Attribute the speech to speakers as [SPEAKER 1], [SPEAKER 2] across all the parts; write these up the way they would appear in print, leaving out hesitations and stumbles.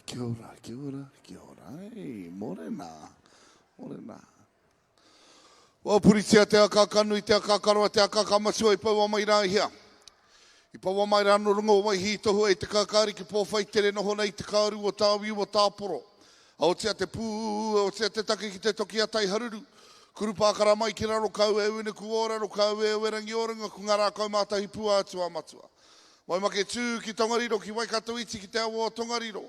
[SPEAKER 1] Kia ora, kia ora, kia ora. Morena, morena. Wa puritia te akakanu I te akakaroa te akakamasua I paua mai rā hia. I paua mai rā no rungo wai hi tohu e te kakari ki pōwhai tere noho nei te kāru o tāwiu o tāporo. Aotea te pū, aotea te take ki te toki a tai haruru. Kuru pākara mai ki raro kau e uine kuora, ro kau e Rangi oringa ku ngā rā kau mātahi pua atua matua. Mai make tū ki Tongariro, ki Waikato iti ki te awa o Tongariro.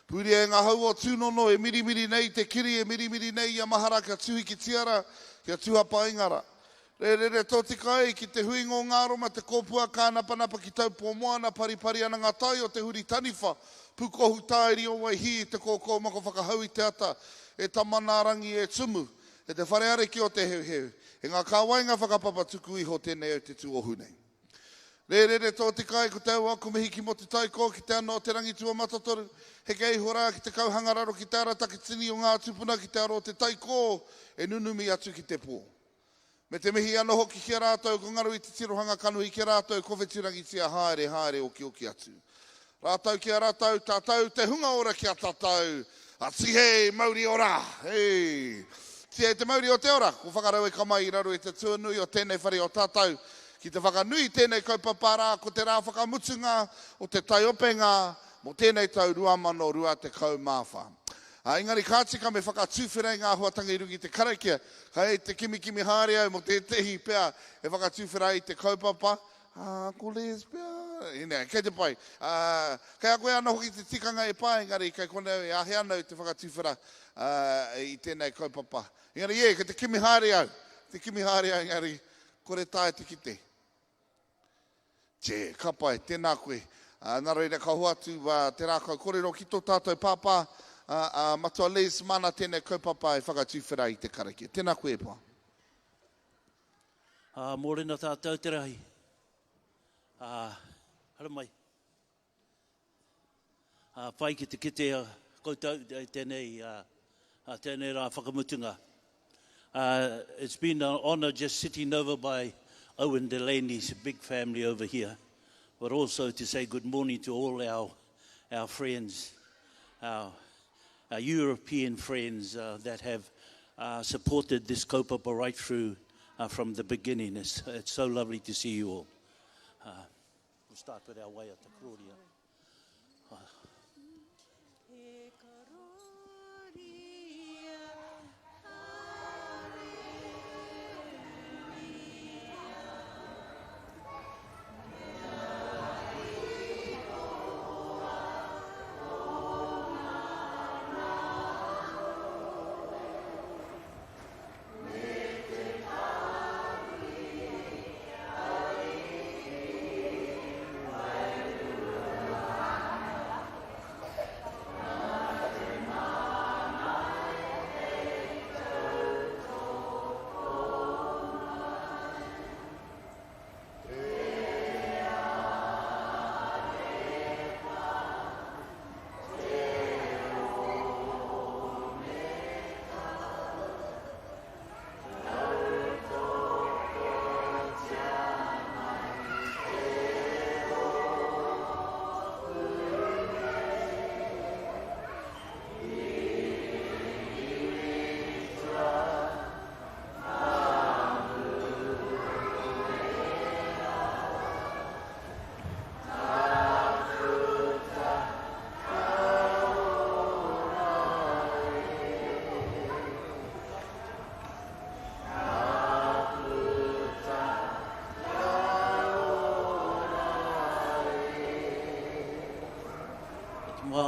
[SPEAKER 1] Puri e ngā hau o tūnono e mirimiri nei, te kiri e mirimiri nei, ia mahara kia tūhi ki tiara, kia tūhapa ingara. Re tō te kai ki te hui ngō ngāro ma te kōpua kānapanapa ki Taupo moana paripari ana ngā tai o te huri taniwha. Pukohu tāiri o wai hi te kōkō mako whakahau I te ata, e tamana rangi e tumu, e te whareare ki o te heuheu. E ngā kāwainga whakapapa tuku iho tēnei o te tūohu nei. Re tō te kai ko te awa kumihiki Motutaiko ki te ano o te rangi tua matatoru. He kei hora ki te kauhangararo ki te ara takitini o ngā tupuna ki te aro o te taiko e nunumi atu ki te pō. Me te mihi ano hoki ki a rātou ko ngaru I te tirohanga kanu I ki a rātou kowhetirangi tia haere oki atu. Rātou ki a rātou tātou te hunga ora ki a tātou. A tihe mauri ora. Hei. Tihe te mauri o te ora. Ko whakarau e kamai I raro e te tuanui o tēnei whare o tātou. Ki te whakanui tēnei kaupapara ko te rā whakamutunga o te Taiopenga mo tēnei tau ruamano rua te kaumāwha. Engari kātika me whakatūwhirai ngā huatanga I rungi te karakia. Hei te kimi haere au mo te tehi pēr e whakatūwhirai I te kaupapa. Ko les pēr. Ine, kei te pai. Kei a koe ana hoki te tikanga e pai, engari kei kone e ahe anau te whakatūwhira I tēnei kaupapa. Engari kei te kimi haere au. Te kimi haere au, engari kore tae te kite. Te Kapa tēnā koe. Nā reira ka hoatu te rākau kōrero ki tō tātou pāpā matua les mana tēnei kaupapa e whakatūwhira I te karakia. Tēnā koe pā.
[SPEAKER 2] Mōrena tātou te rahi. Hara mai. Whai ki te kite koutou tēnei rā whakamutunga. It's been an honour just sitting over by Owen Delaney's big family over here, but also to say good morning to all our friends, our European friends that have supported this kaupapa right through from the beginning. It's so lovely to see you all. We'll start with our way at the Claudia.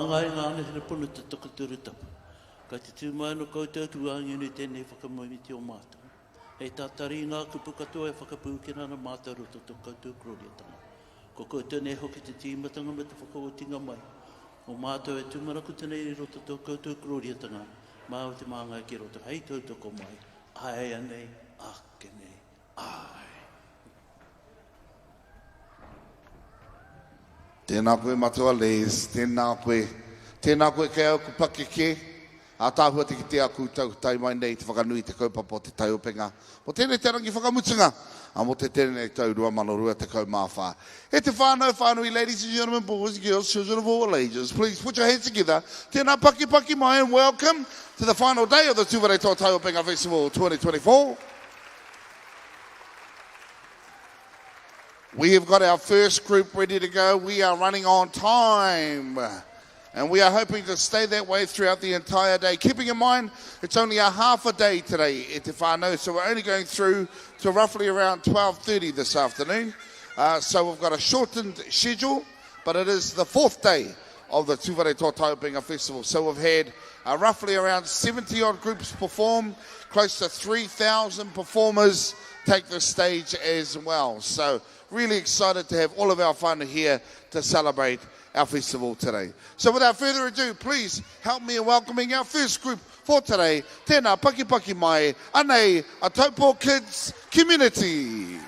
[SPEAKER 2] Māngai ngāne hira punu te takaturu tapa. Ka te tūmai no koutou tuangi ni tēnei whakamoimiti o mātou. Hei tātari ngā kupu katoa e whakapūkena na mātou roto tō koutou kroriatanga. Ko koutou nei hoki te tīmatanga me te whakaotinga mai. O mātou e tūmaraku tēnei i roto tō koutou kroriatanga. Mā o te māngai ki roto. Hei tautoko mai. Ai anei, ake nei, ai.
[SPEAKER 1] Tēnā koe matua les, tēnā koe kei au kupake ke. A tāhua te ki te aku tau tai mai nei te whakanui te kaupapa o te Taiopenga. Mo tēnei te rangi whakamutunga, a mo te tēnei tau rua manarua te kaumawha. E te whānui, ladies and gentlemen, boys and girls, children of all ages, please put your hands together. Tēnā paki mai and welcome to the final day of the Tuwharetoa Taiopenga Festival 2024. We have got our first group ready to go. We are running on time. And we are hoping to stay that way throughout the entire day. Keeping in mind, it's only a half a day today, e te whānau, so we're only going through to roughly around 12:30 this afternoon. So we've got a shortened schedule, but it is the fourth day of the Tuwharetoa Taiopenga Festival. So we've had roughly around 70-odd groups perform, close to 3,000 performers take the stage as well. So really excited to have all of our whānau here to celebrate our festival today. So without further ado, please help me in welcoming our first group for today. Tēnā paki mai, anei a Taupo Kids community.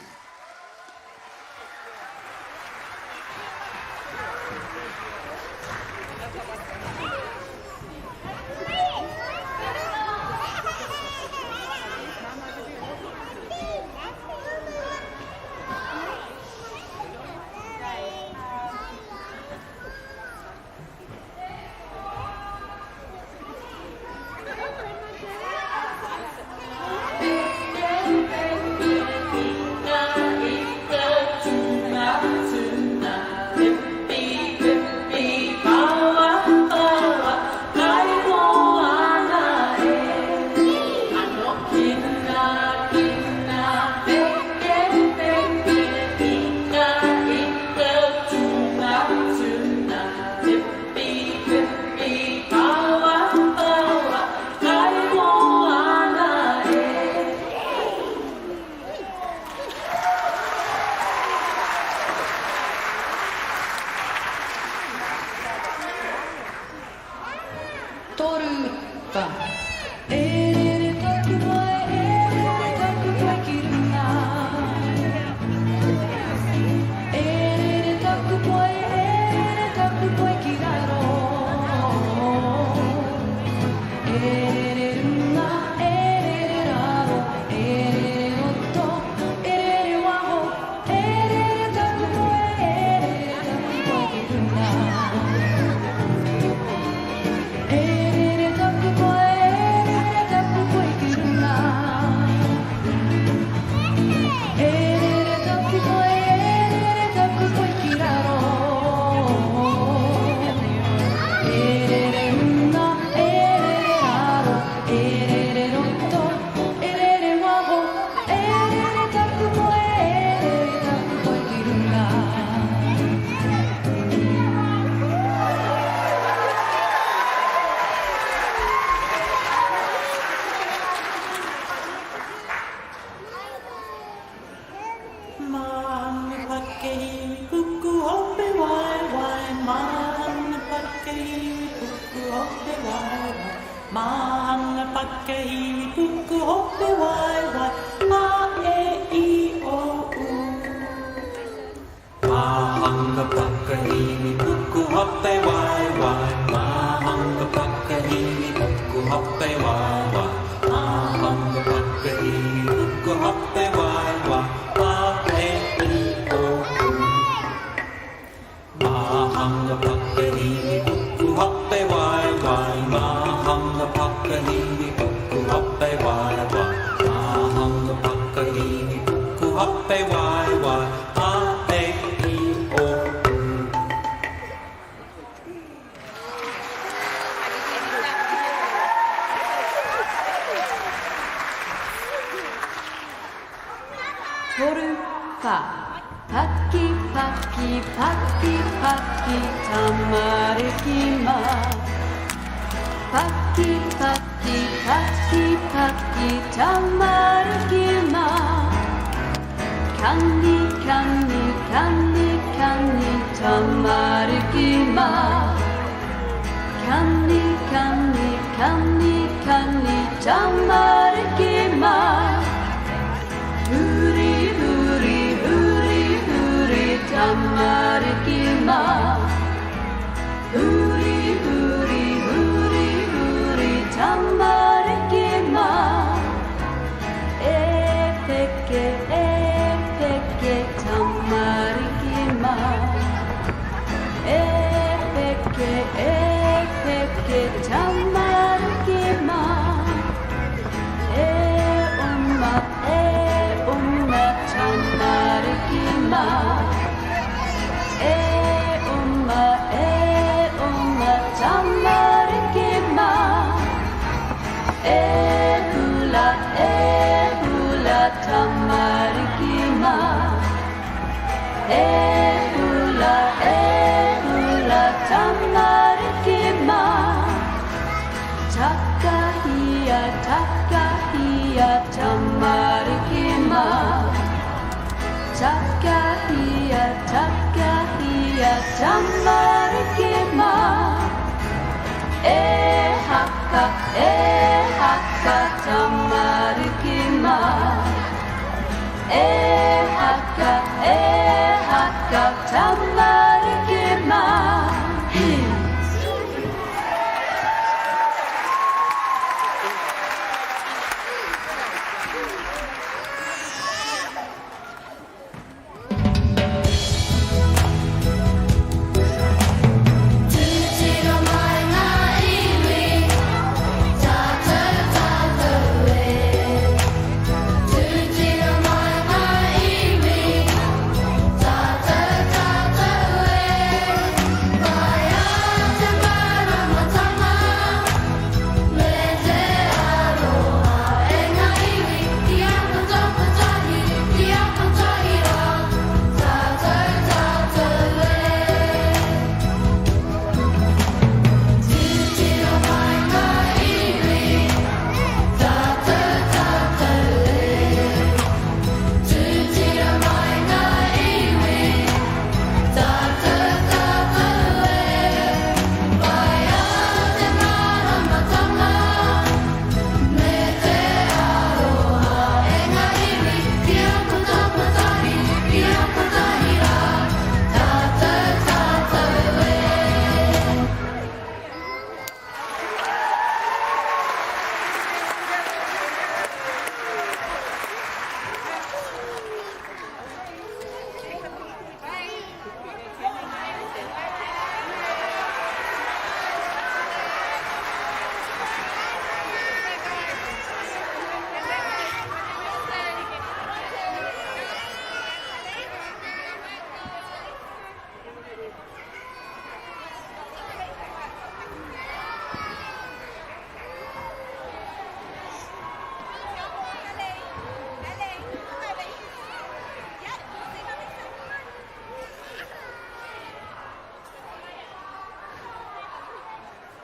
[SPEAKER 3] paki, paki, paki, tamariki ma. Paki, paki, paki, paki, tamariki ma. Kani, kani, kani, kani, tamariki ma. Kani, kani, kani, kani, tamariki ma. Huri, huri, huri, huri, tamariki ma. Huri, huri, huri, huri, tamariki ma. Epeke, epeke, tamariki ma. Epeke, epeke, tamariki ma. Tamariki ma. Tamariki ma. Hula, hula, tamariki ma. Hula, hula, tamariki ma. Takahia, takahia, tamariki ma. Takahia, takahia, tamariki ma. Haka, tamariki ma. Haka, tamariki ma.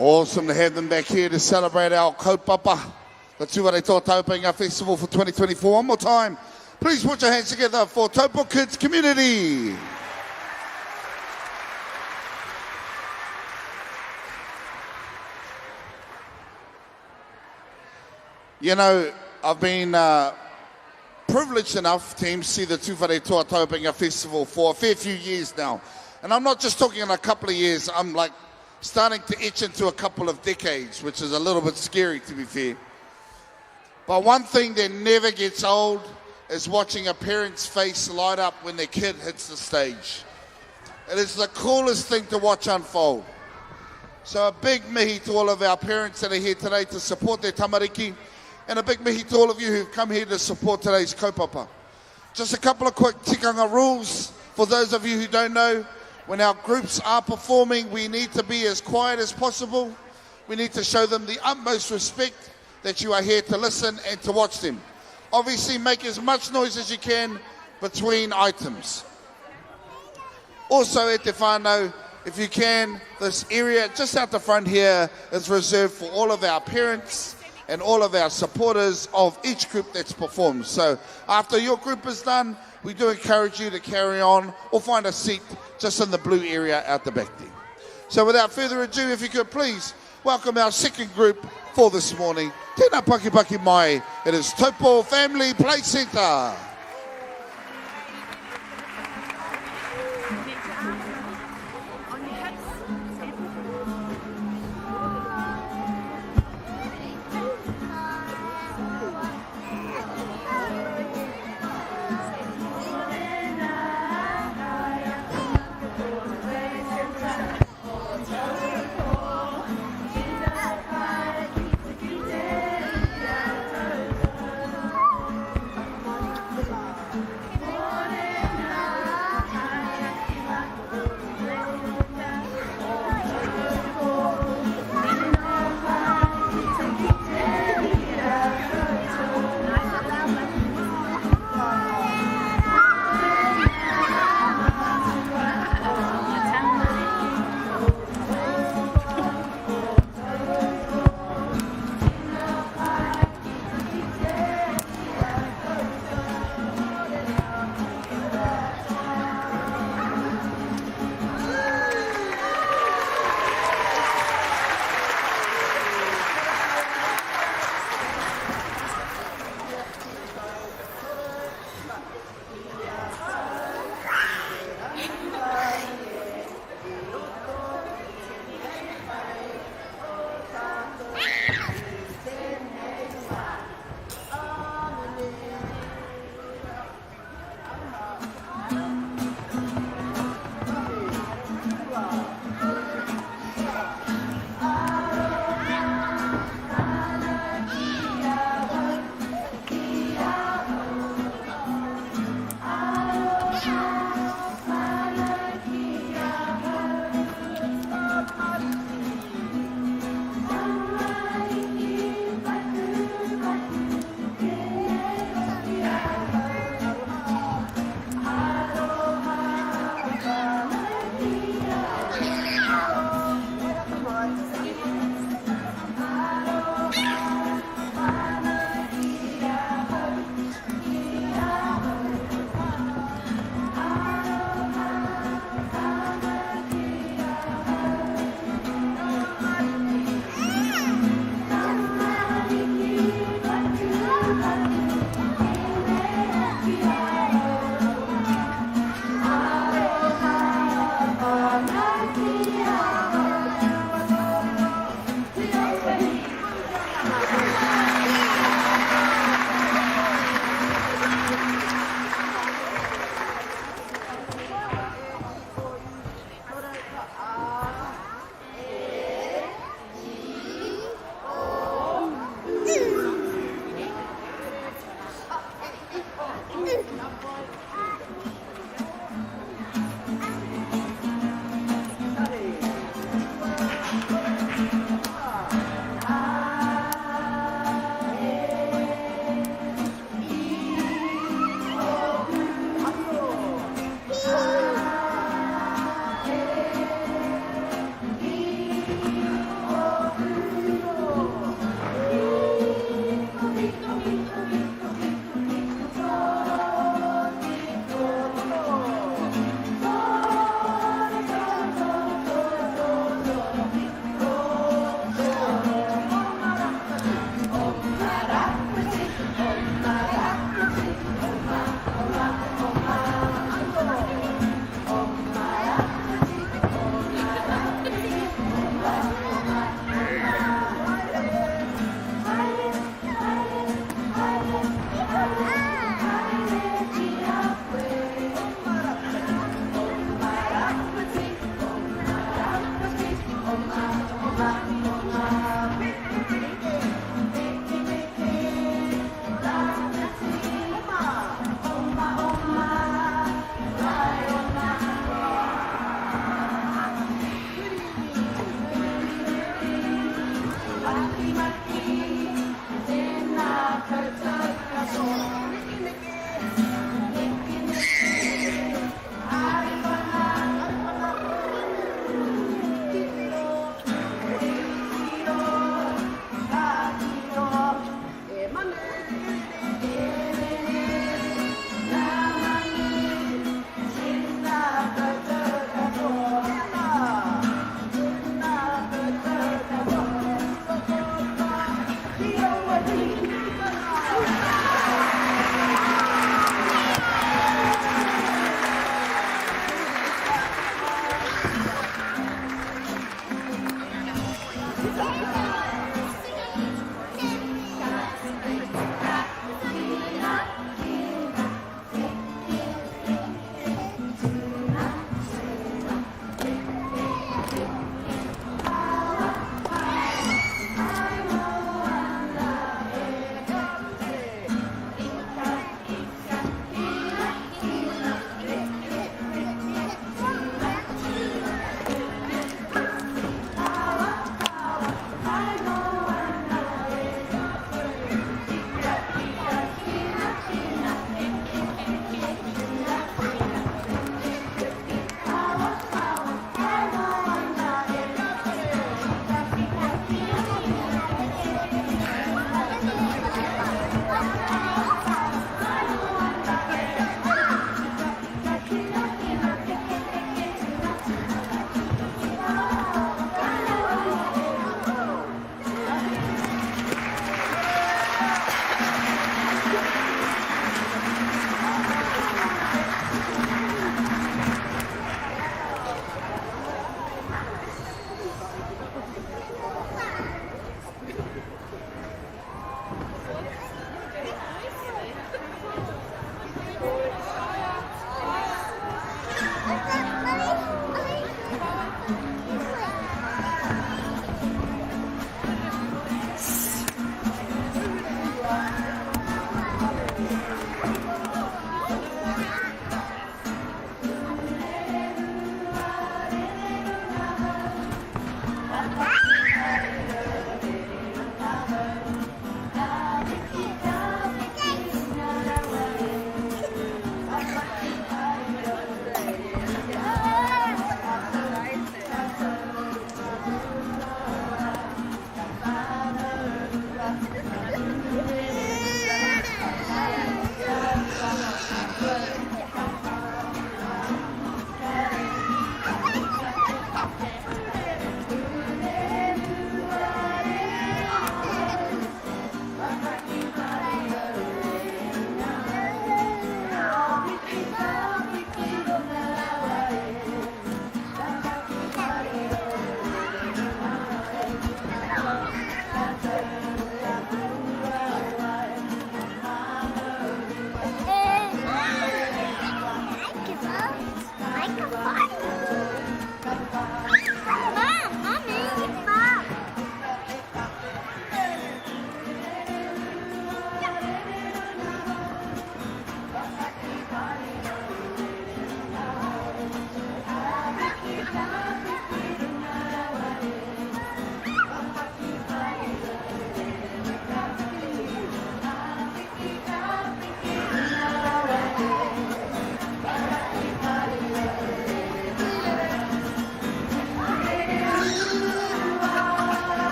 [SPEAKER 1] Awesome to have them back here to celebrate our kaupapa, the Tuwharetoa Taiopenga Festival for 2024. One more time, please put your hands together for Taupo Kids community. You know, I've been privileged enough to MC the Tuwharetoa Taiopenga Festival for a fair few years now. And I'm not just talking in a couple of years, I'm like starting to itch into a couple of decades, which is a little bit scary to be fair. But one thing that never gets old is watching a parent's face light up when their kid hits the stage. It is the coolest thing to watch unfold. So a big mihi to all of our parents that are here today to support their tamariki, and a big mihi to all of you who've come here to support today's kaupapa. Just a couple of quick tikanga rules for those of you who don't know. When our groups are performing, we need to be as quiet as possible. We need to show them the utmost respect that you are here to listen and to watch them. Obviously, make as much noise as you can between items. Also, e te whānau, if you can, this area just out the front here is reserved for all of our parents and all of our supporters of each group that's performed. So after your group is done, we do encourage you to carry on or find a seat just in the blue area out the back there. So without further ado, if you could please welcome our second group for this morning. Tēnā paki mai, it is Taupo Family Playcentre.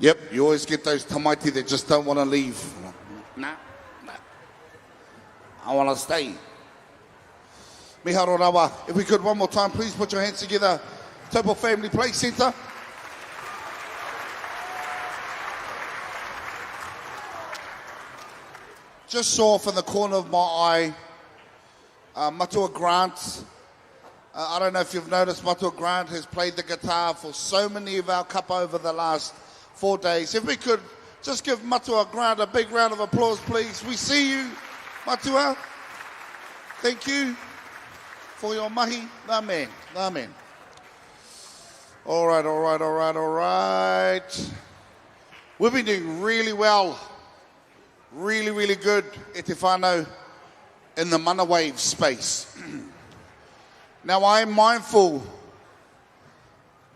[SPEAKER 1] Yep, you always get those tamaiti that just don't want to leave. Nah, I want to stay. Miharo rawa, if we could one more time, please put your hands together Taupo Family Playcentre. Just saw from the corner of my eye, Matua Grant. I don't know if you've noticed, Matua Grant has played the guitar for so many of our Kapa over the last 4 days. If we could just give Matua Grant a big round of applause, please. We see you, Matua. Thank you for your mahi. Amen. Amen. All right. We've been doing really well. Really good e te whānau in the mana wave space. Now, I'm mindful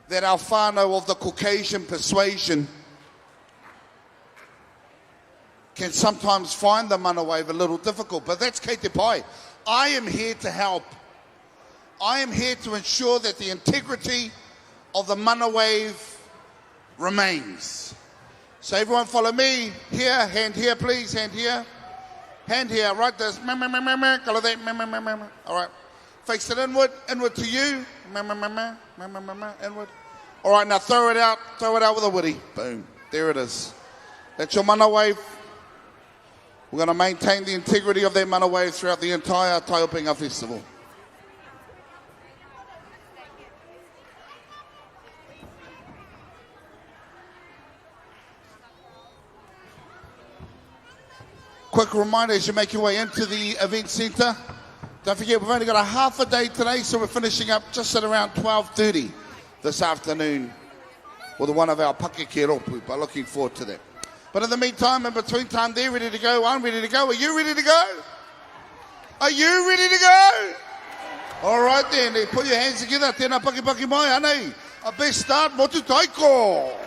[SPEAKER 1] that our whānau of the Caucasian persuasion can sometimes find the mana wave a little difficult, but that's kei te pai. I am here to help. I am here to ensure that the integrity of the mana wave remains. So everyone follow me. Here, hand here, please, hand here. Hand here, right, there's colour that, all right. Face it inward to you. Inward. All right, now throw it out with a woody. Boom, there it is. That's your mana wave. We're going to maintain the integrity of that mana wave throughout the entire Taiopenga festival. Quick reminder as you make your way into the event centre. Don't forget, we've only got a half a day today, so we're finishing up just at around 12:30 this afternoon with one of our pakeke ropu, but looking forward to that. But in the meantime, in between time, they're ready to go, I'm ready to go. Are you ready to go? Are you ready to go? All right then, put your hands together. Tēnā paki mai, anei. A Beststart Motutaiko.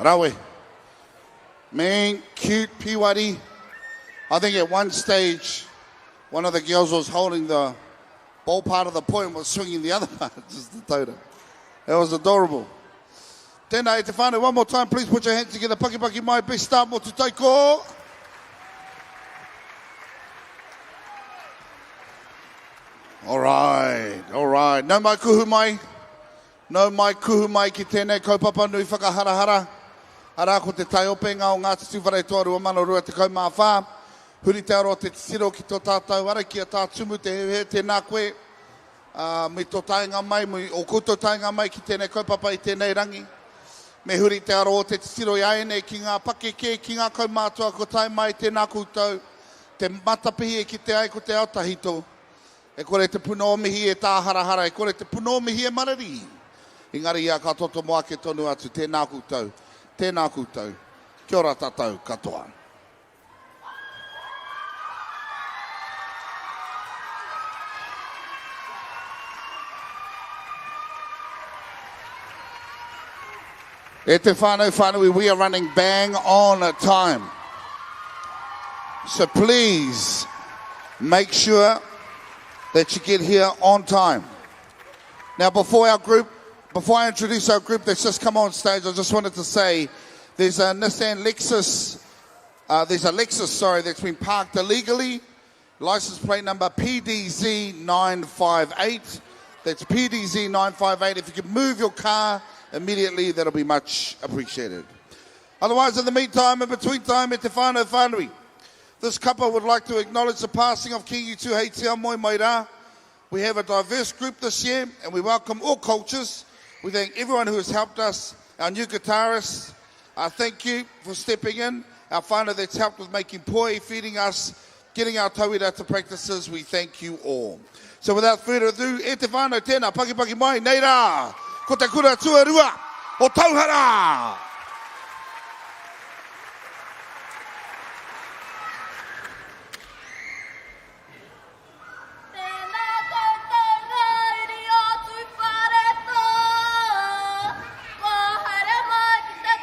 [SPEAKER 1] Rawe. Man, cute, piwari. I think at one stage, one of the girls was holding the ball part of the point and was swinging the other part, just the total. That was adorable. Tēnā e te whānau, one more time, please put your hands together. Paki mai, Beststart Motutaiko. All right. No mai kuhu mai. No mai kuhu mai ki tēnei kaupapa nui whakaharahara. Ara ko te Taiopenga o Ngati Tuwharetoa rua mana rua te kaumawha. Huri te aro te tiro ki tō tātou ara ki a tā tumu te he tēnā koe. Me tō tainga mai, o koutou tainga mai ki tēnei kaupapa i tēnei rangi. Me huri te aro o te tiro i aene ki ngā pakeke, ki ngā kaumātua ko tai mai tēnā koutou. Te matapihi e ki te ai ko te autahito. E kore te puno mihi e tāharahara, e kore te puno mihi e marari. Engari ia ka toto moa ke tonu atu, tēnā koutou. Tēnā koutou. Kia ora tātou katoa. E te whānau, we are running bang on at time. So please make sure that you get here on time. Now before I introduce our group that's just come on stage, I just wanted to say there's a Nissan Lexus, that's been parked illegally. License plate number PDZ 958. That's PDZ 958. If you can move your car immediately, that'll be much appreciated. Otherwise, in the meantime, in between time, e te whānau whānui. This couple would like to acknowledge the passing of King Tuwharetoa Moi Maira. We have a diverse group this year, and we welcome all cultures. We thank everyone who has helped us. Our new guitarists, thank you for stepping in. Our whānau that's helped with making poi, feeding us, getting our tauhara practices. We thank you all. So without further ado, e te whānau tēnā, paki mai, nei rā, ko te kura tuarua o Tauhara.
[SPEAKER 4] Tēnā koutou ngā iri o Tuwharetoa, ko haere mai ki te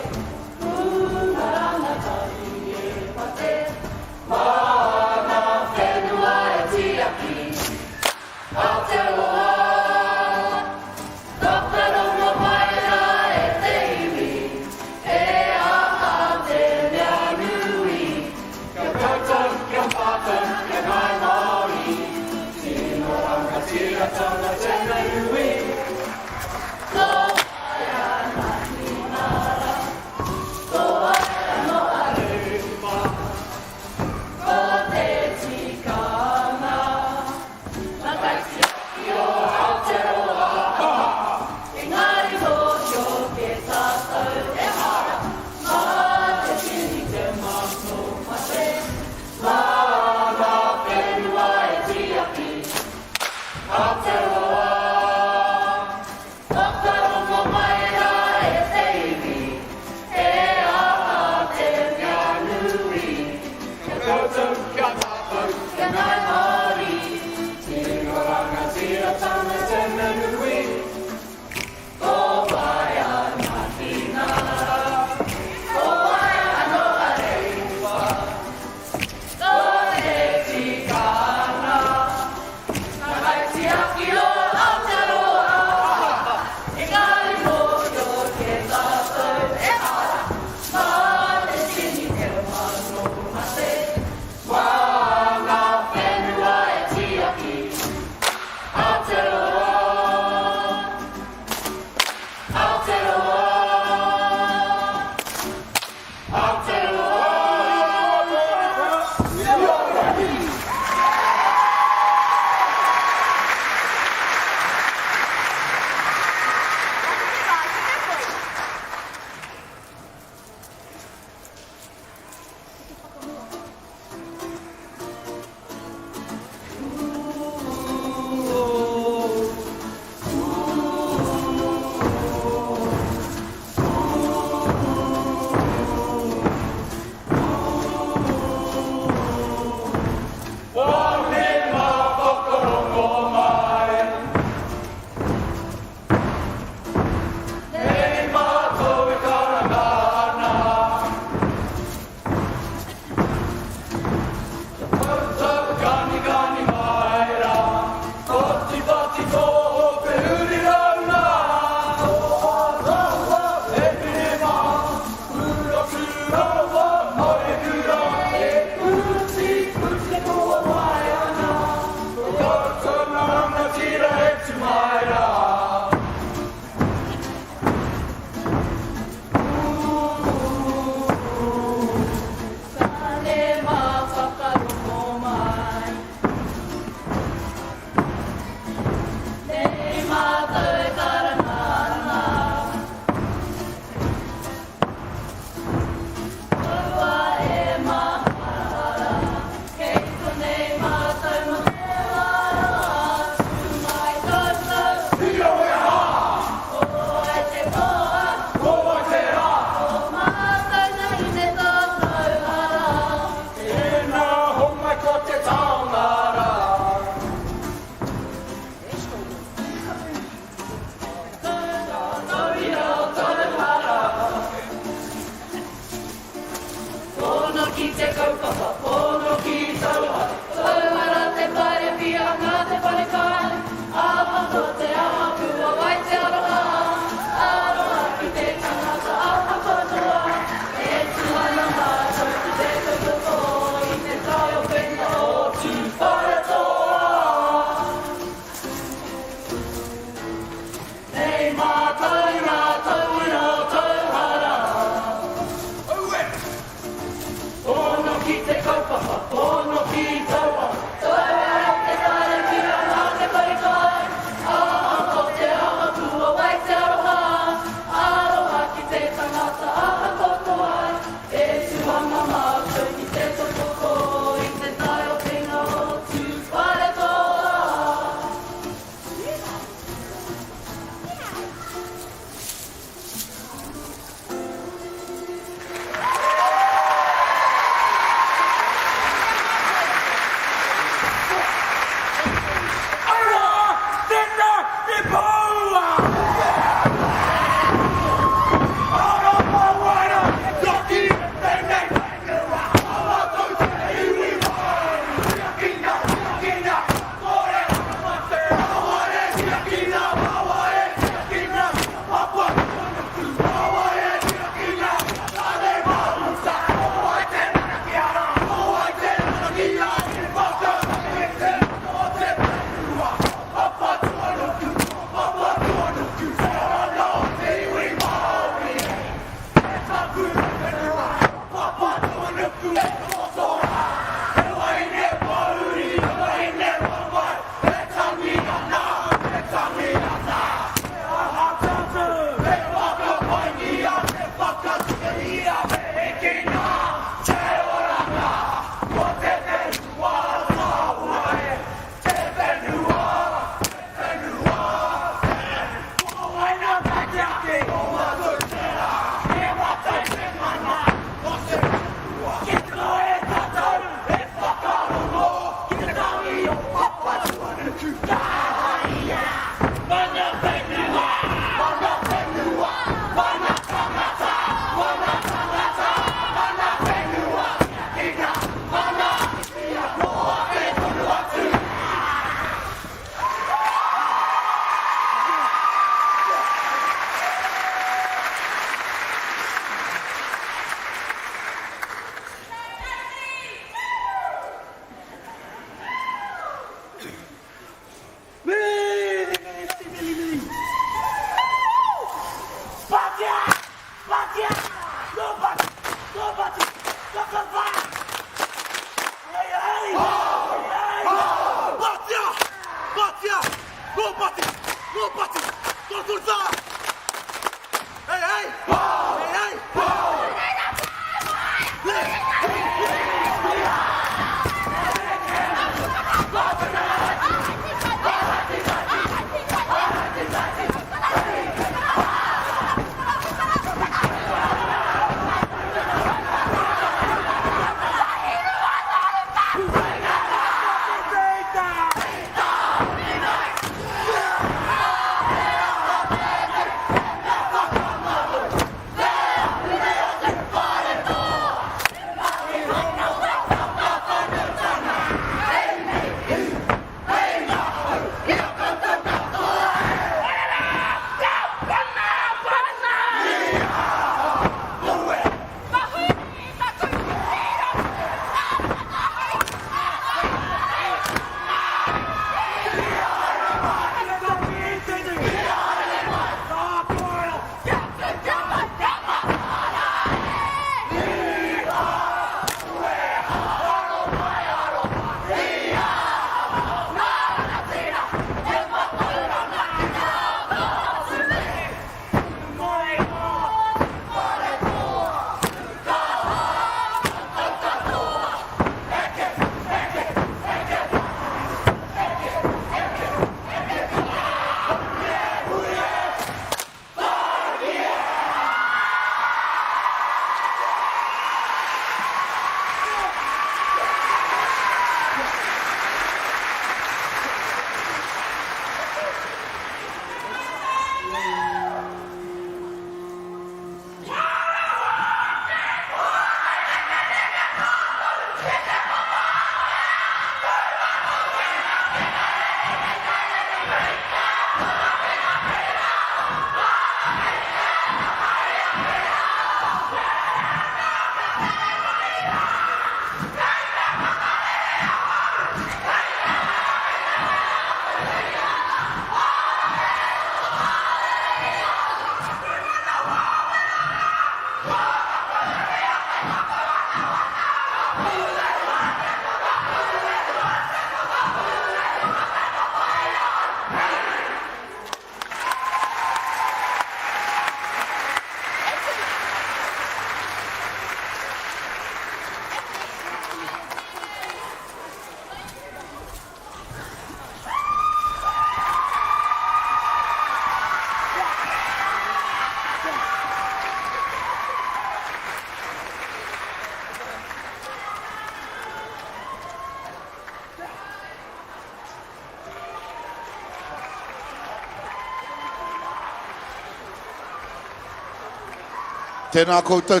[SPEAKER 1] Tēnā koutou,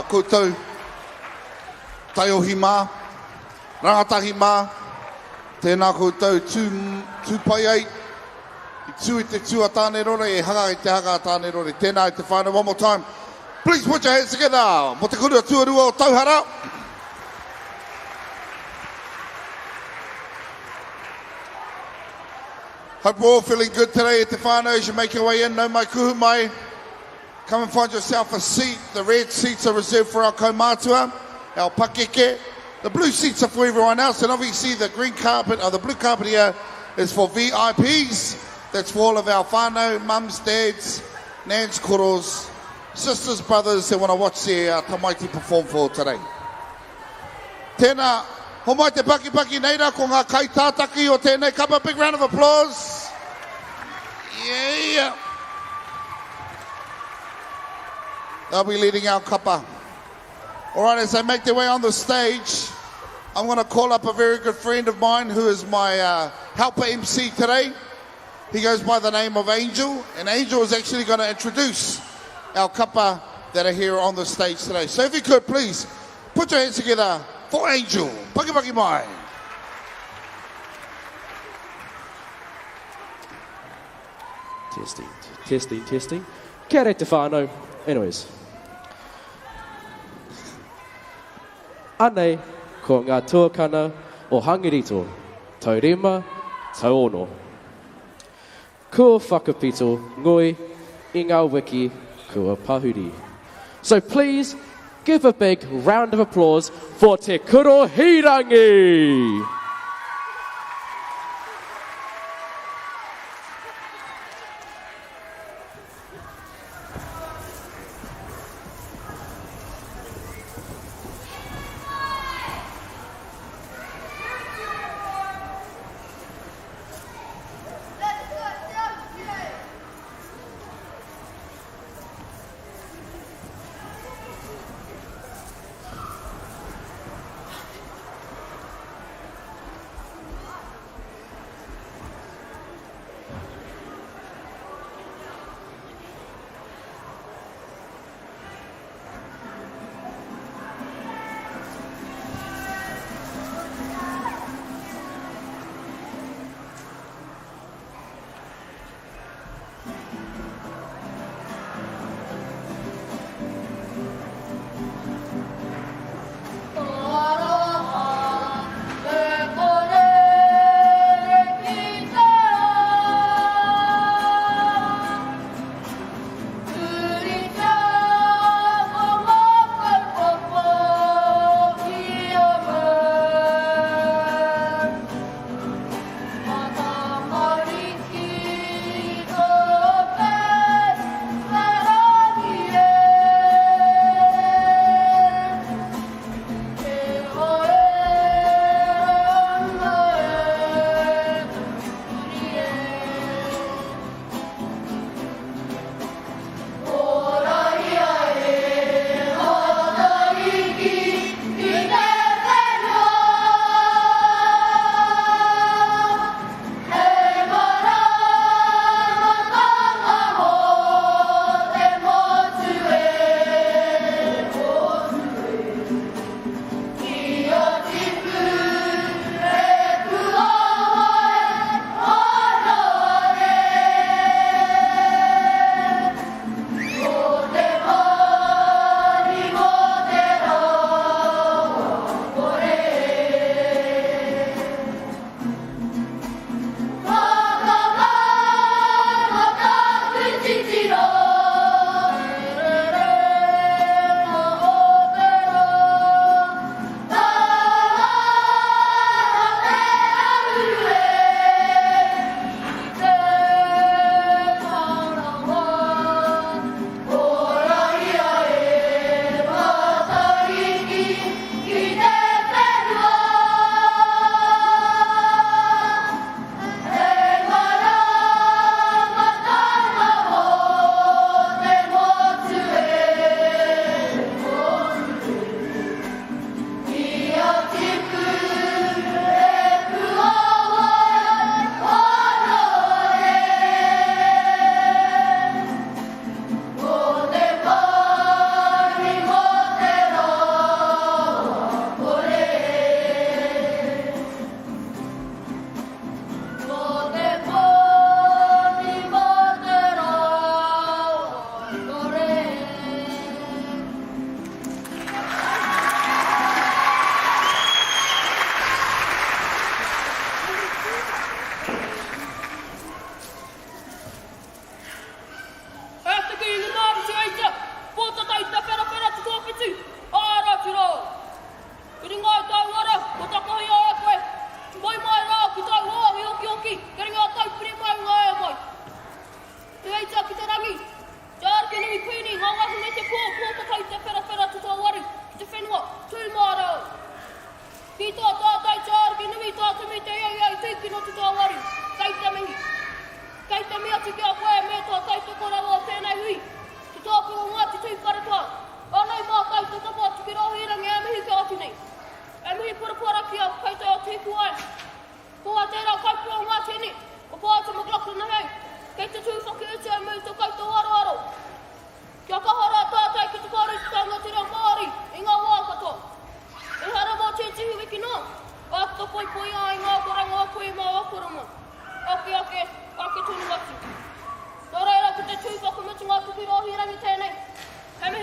[SPEAKER 1] koutou taiohi mā, rangatahi mā, tēnā koutou tūpai ai, I tū I te tū a tāne rore, e haka I te haka a tāne rore. Tēnā I te whānau, one more time. Please put your hands together. Mo te kurua tuarua o Tauhara. Hope we're all feeling good today at the whānau as you make your way in. No mai kuhu mai. Come and find yourself a seat. The red seats are reserved for our kaumātua, our pakeke. The blue seats are for everyone else. And obviously the green carpet, or the blue carpet here, is for VIPs. That's for all of our whānau, mums, dads, nans, koros, sisters, brothers that want to watch their tamaiti perform for today. Tēnā, ho mai te paki neira ko ngā kai tātaki o tēnei kapa. Big round of applause. Yeah. They'll be leading our kapa. All right, as they make their way on the stage, I'm going to call up a very good friend of mine who is my helper MC today. He goes by the name of Angel, and Angel is actually going to introduce our kapa that are here on the stage today. So if you could, please, put your hands together for Angel. Paki mai.
[SPEAKER 4] Testing. Kia re te whānau. Anyways. Anei, ko ngā tuakana o Hangirito, taurima, tauono. Kua whakapito ngoi I ngā wiki kua pahuri. So please, give a big round of applause for Te Kuro Hirangi.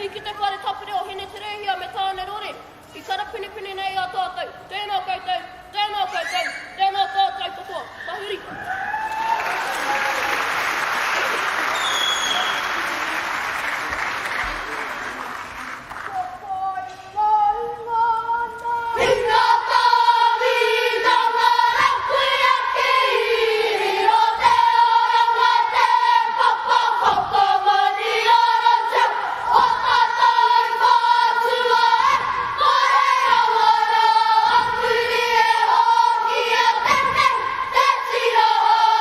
[SPEAKER 5] Nui ki te whare tapere o hene te rehia me tāne rore. I kara pini pini nei a tātou. Tēnā koutou, tēnā koutou, tēnā tātou katoa. Tahuri.
[SPEAKER 6] Te tira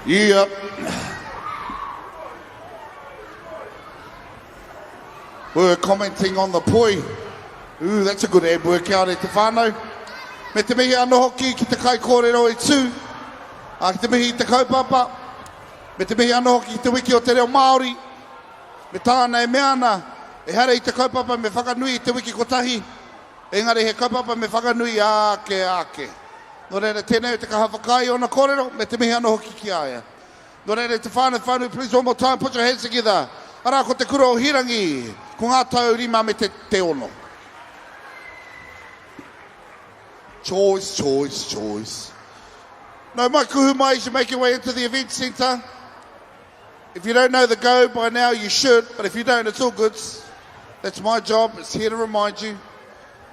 [SPEAKER 1] Yep. We're commenting on the poi. Ooh, that's a good ad workout e te whānau. Me te mihi anō hoki ki te kai kōrero e tū. Ki te mihi i te kaupapa. Me te mihi anō hoki ki te wiki o te reo Māori. Me tāna e meana. E hare i te kaupapa me whakanui i te wiki kotahi. Engari he kaupapa me whakanui ake. No reira tēnei te kahawhakai o na kōrero. Me te mihi anō hoki ki aia. No reira te whānau, please one more time, put your hands together. Ara ko te kura o Hirangi. Ko ngā tau rima me te ono. Choice. No, my kuhu mai, you should make your way into the event centre. If you don't know the go by now, you should, but if you don't, it's all good. That's my job, it's here to remind you.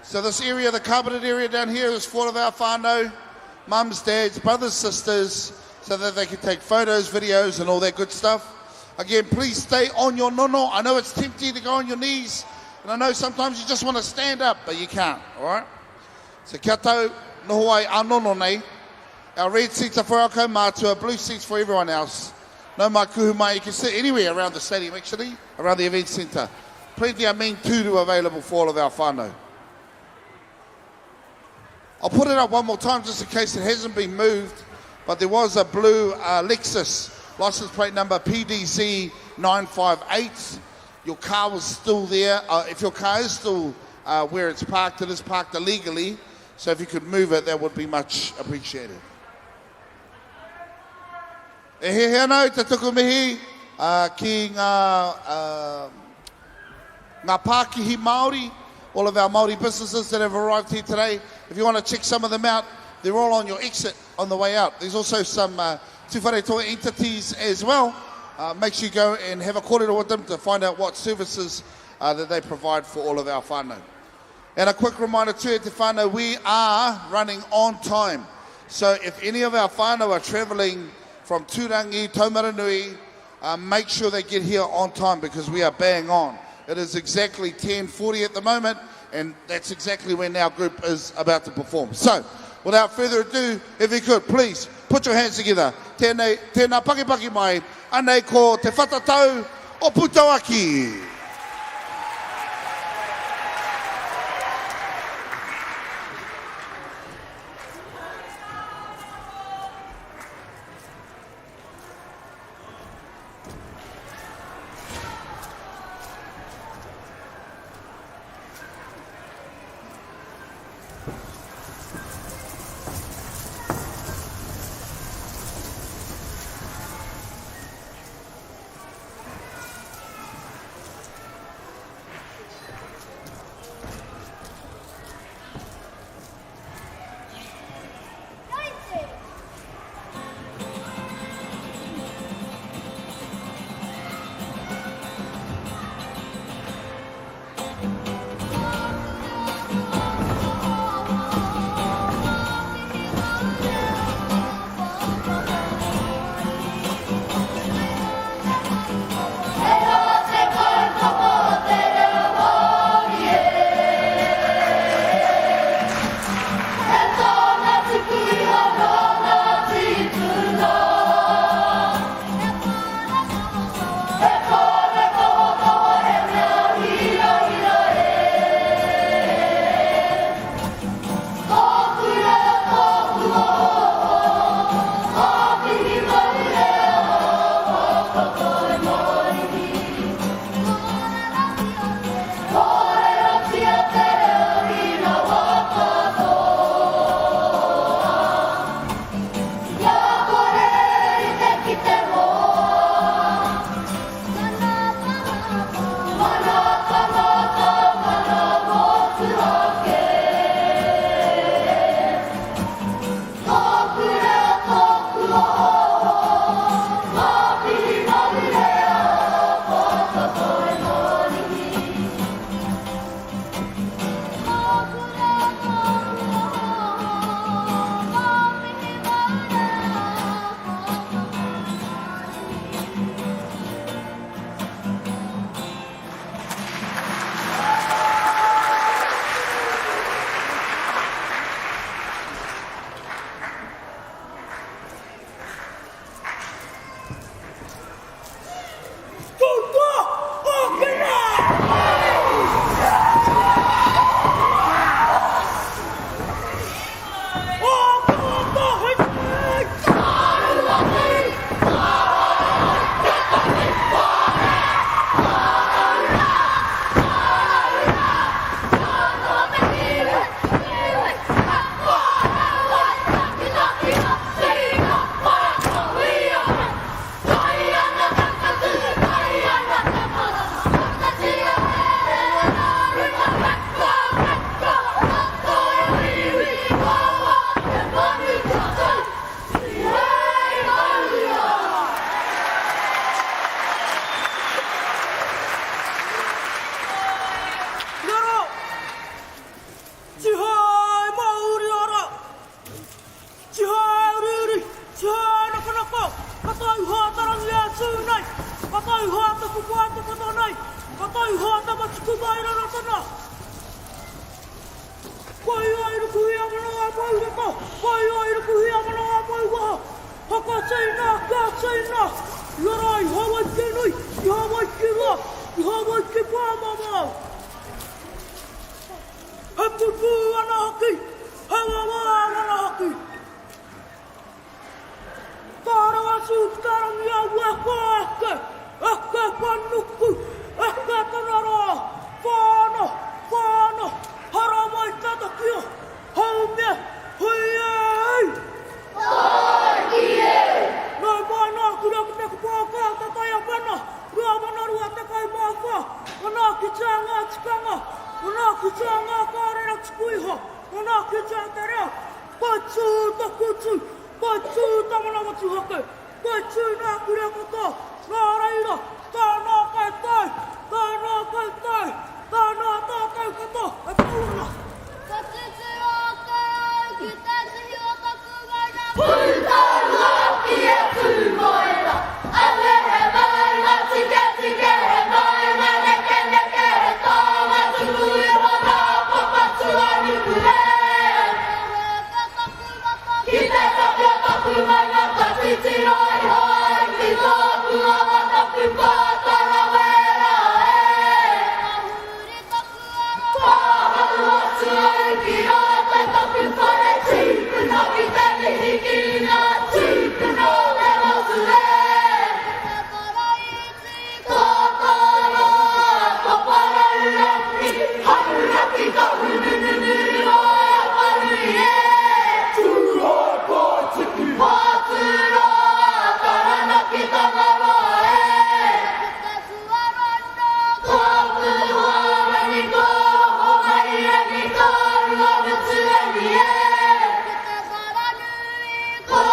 [SPEAKER 1] So this area, the carpeted area down here, is for all of our whānau, mums, dads, brothers, sisters, so that they can take photos, videos, and all that good stuff. Again, please stay on your nono. I know it's tempting to go on your knees, and I know sometimes you just want to stand up, but you can't, all right? So kia tau noho ai anono nei. Our red seats are for our kaumātua, blue seats for everyone else. No mai kuhu mai, you can sit anywhere around the stadium actually, around the event centre. Plenty of mean tūru available for all of our whānau. I'll put it up one more time just in case it hasn't been moved, but there was a blue Lexus, license plate number PDZ 958. Your car was still there. If your car is still where it's parked, it is parked illegally. So if you could move it, that would be much appreciated. E he anō te tuku mihi ki ngā Pākihi Māori, all of our Māori businesses that have arrived here today. If you want to check some of them out, they're all on your exit on the way out. There's also some Tuwharetoa entities as well. Make sure you go and have a kōrero with them to find out what services that they provide for all of our whānau. And a quick reminder too, Te whānau, we are running on time. So if any of our whānau are travelling from Rangi, Taumaranui, make sure they get here on time because we are bang on. It is exactly 10:40 at the moment, and that's exactly when our group is about to perform. So, without further ado, if you could, please put your hands together. Tēnā pakipaki mai, anei ko te whatatau o Putauaki.
[SPEAKER 6] poireko, pai aira kuhia mana a poiwaha. Haka teina, ka teina. Iarai, hawai ki nui, I hawai ki roa, I hawai ki pāmama. He pupu ana haki, he wawa ana haki. Tāra asu, tarangi au eke, eke panuku, eke tanara. Whāna, whāna, hara mai tatakia, hau mea, hui ei! Nai mai nā kura ki te kupākā te Taiopenga, rua manarua te kai māwha, anā ki tā ngā tikanga, anā ki tā ngā kārera tikuiha, anā ki tā te reo, pai tū ta kutu, pai tū ta manawatu hake, pai tū nā kura kata, nā reira, tā nā kai tai, tā nā kai tai, tā nā tā kai kata, e pūna.
[SPEAKER 5] Ka tutu o kai, ki te tihi o taku gaina.
[SPEAKER 3] Putarua ki e tūmoera, ale he maina, tike tike he maina, neke neke he tāma, tūmui hana, papatua nukure. Ki te taku o taku maina, ka titi rai hai, ki tōku awa taku pātara wera e. Pāharu atu ai ki o te taku whare tīpuna ki te mihiki ngā tīpuna me motu e. Tātara, ka parau raki, haru raki ka hunununuri o e parui e. Tūhoi pai tiki. Pātura, Taranaki tangara e. Tāpu harangi ko, ho mai rangi ko, rua mutu rangi e. Ka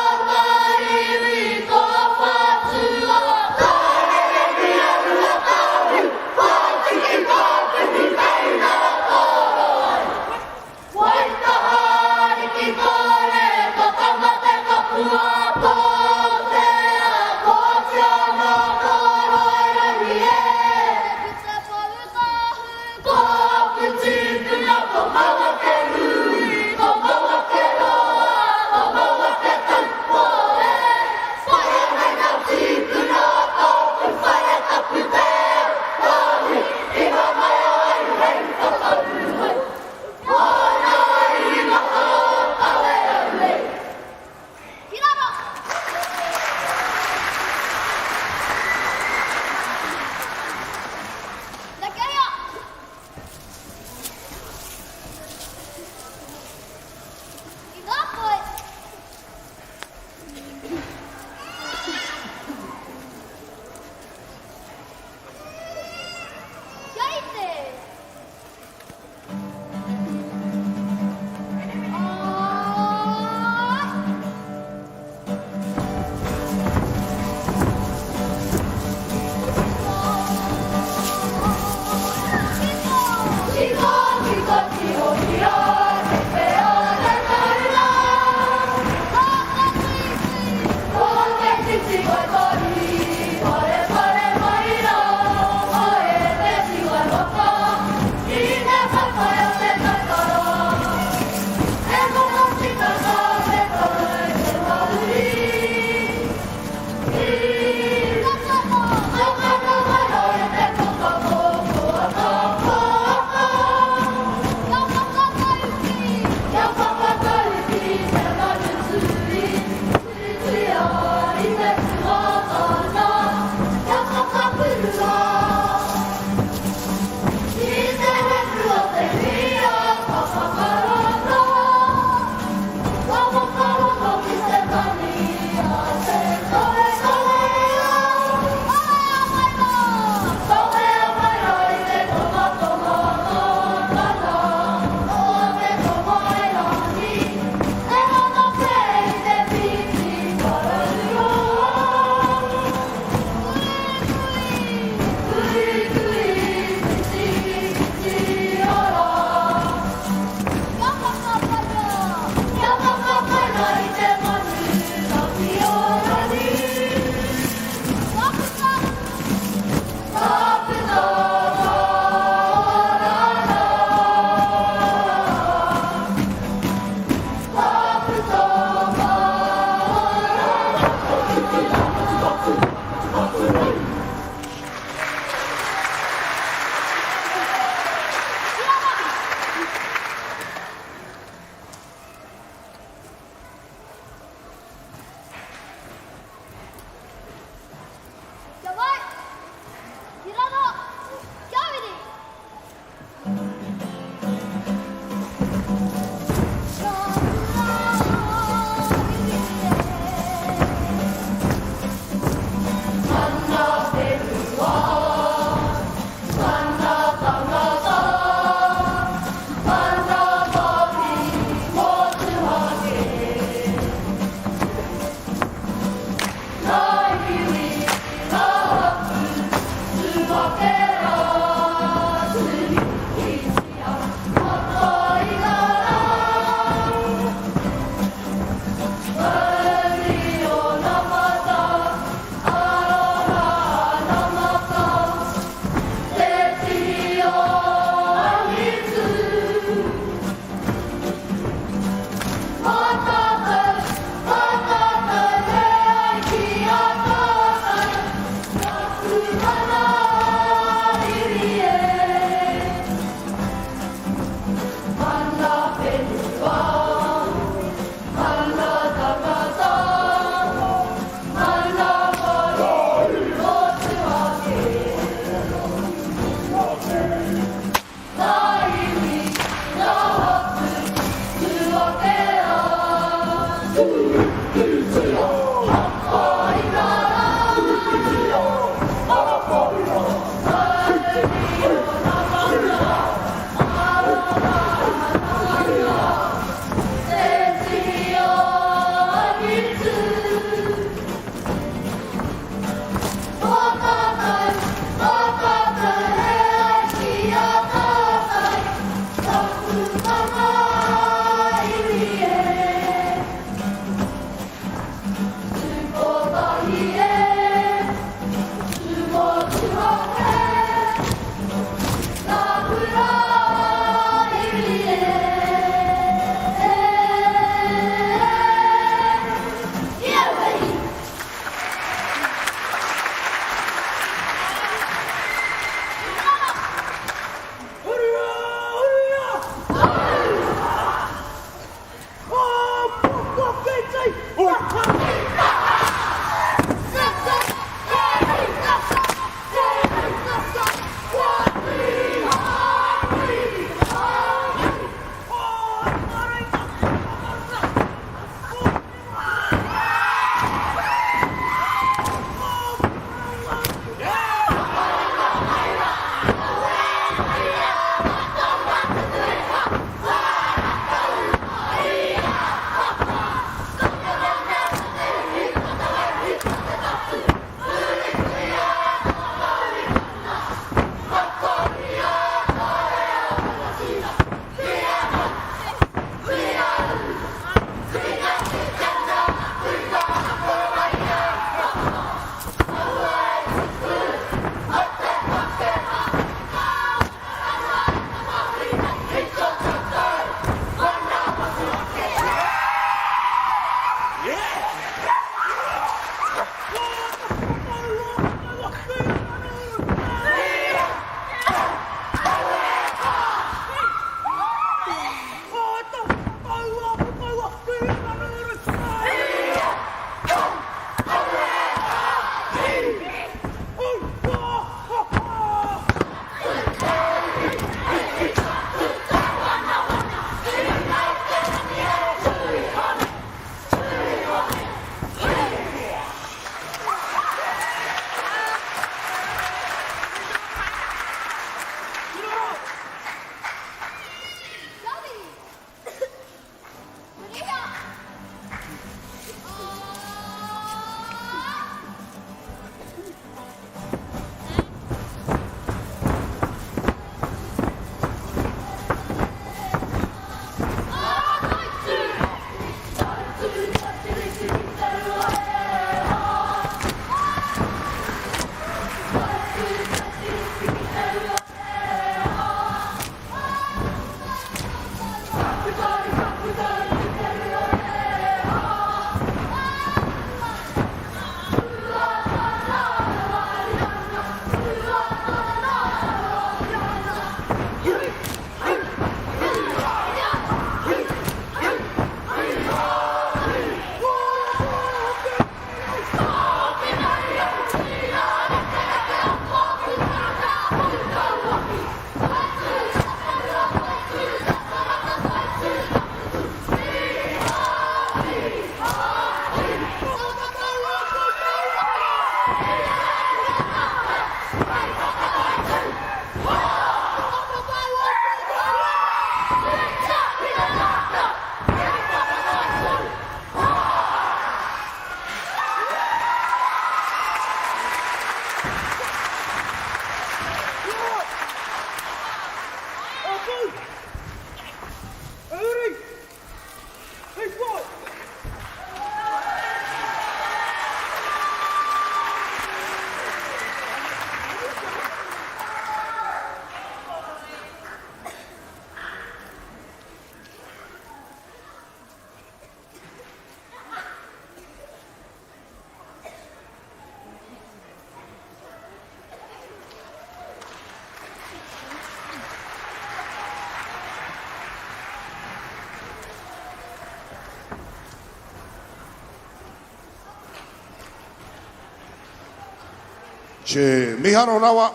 [SPEAKER 1] Che miharo rawa,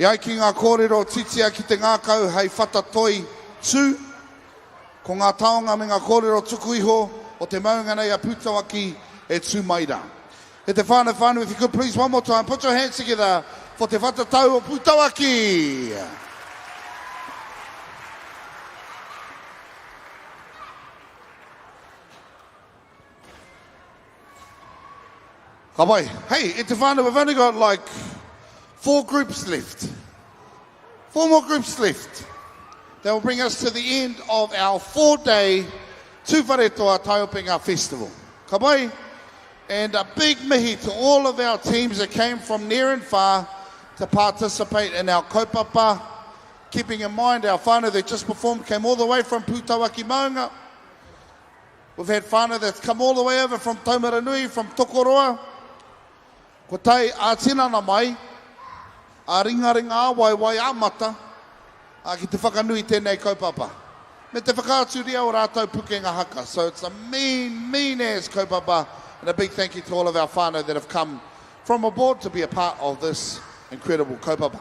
[SPEAKER 1] iai ki ngā kōrero titia ki te ngākau hei whatatoi tū, ko ngā taonga me ngā kōrero tuku iho o te maunga nei a pūtawaki e tū maira. E te whānau, if you could please one more time, put your hands together for te whatatau o pūtawaki. Kapai, hey, e te whānau, we've only got like 4 groups left. 4 more groups left. That will bring us to the end of our 4-day Tuwharetoa Taiopenga Festival. Kapai, and a big mihi to all of our teams that came from near and far to participate in our kaupapa. Keeping in mind our whānau that just performed came all the way from Pūtawaki Maunga. We've had whānau that's come all the way over from Taumaranui, from Tokoroa. Ko tai a tinana mai, a ringaringa wai amata, ki te whakanui tēnei kaupapa. Me te whakaaturia o rātou pukenga haka. So it's a mean ass kaupapa. And a big thank you to all of our whānau that have come from aboard to be a part of this incredible kaupapa.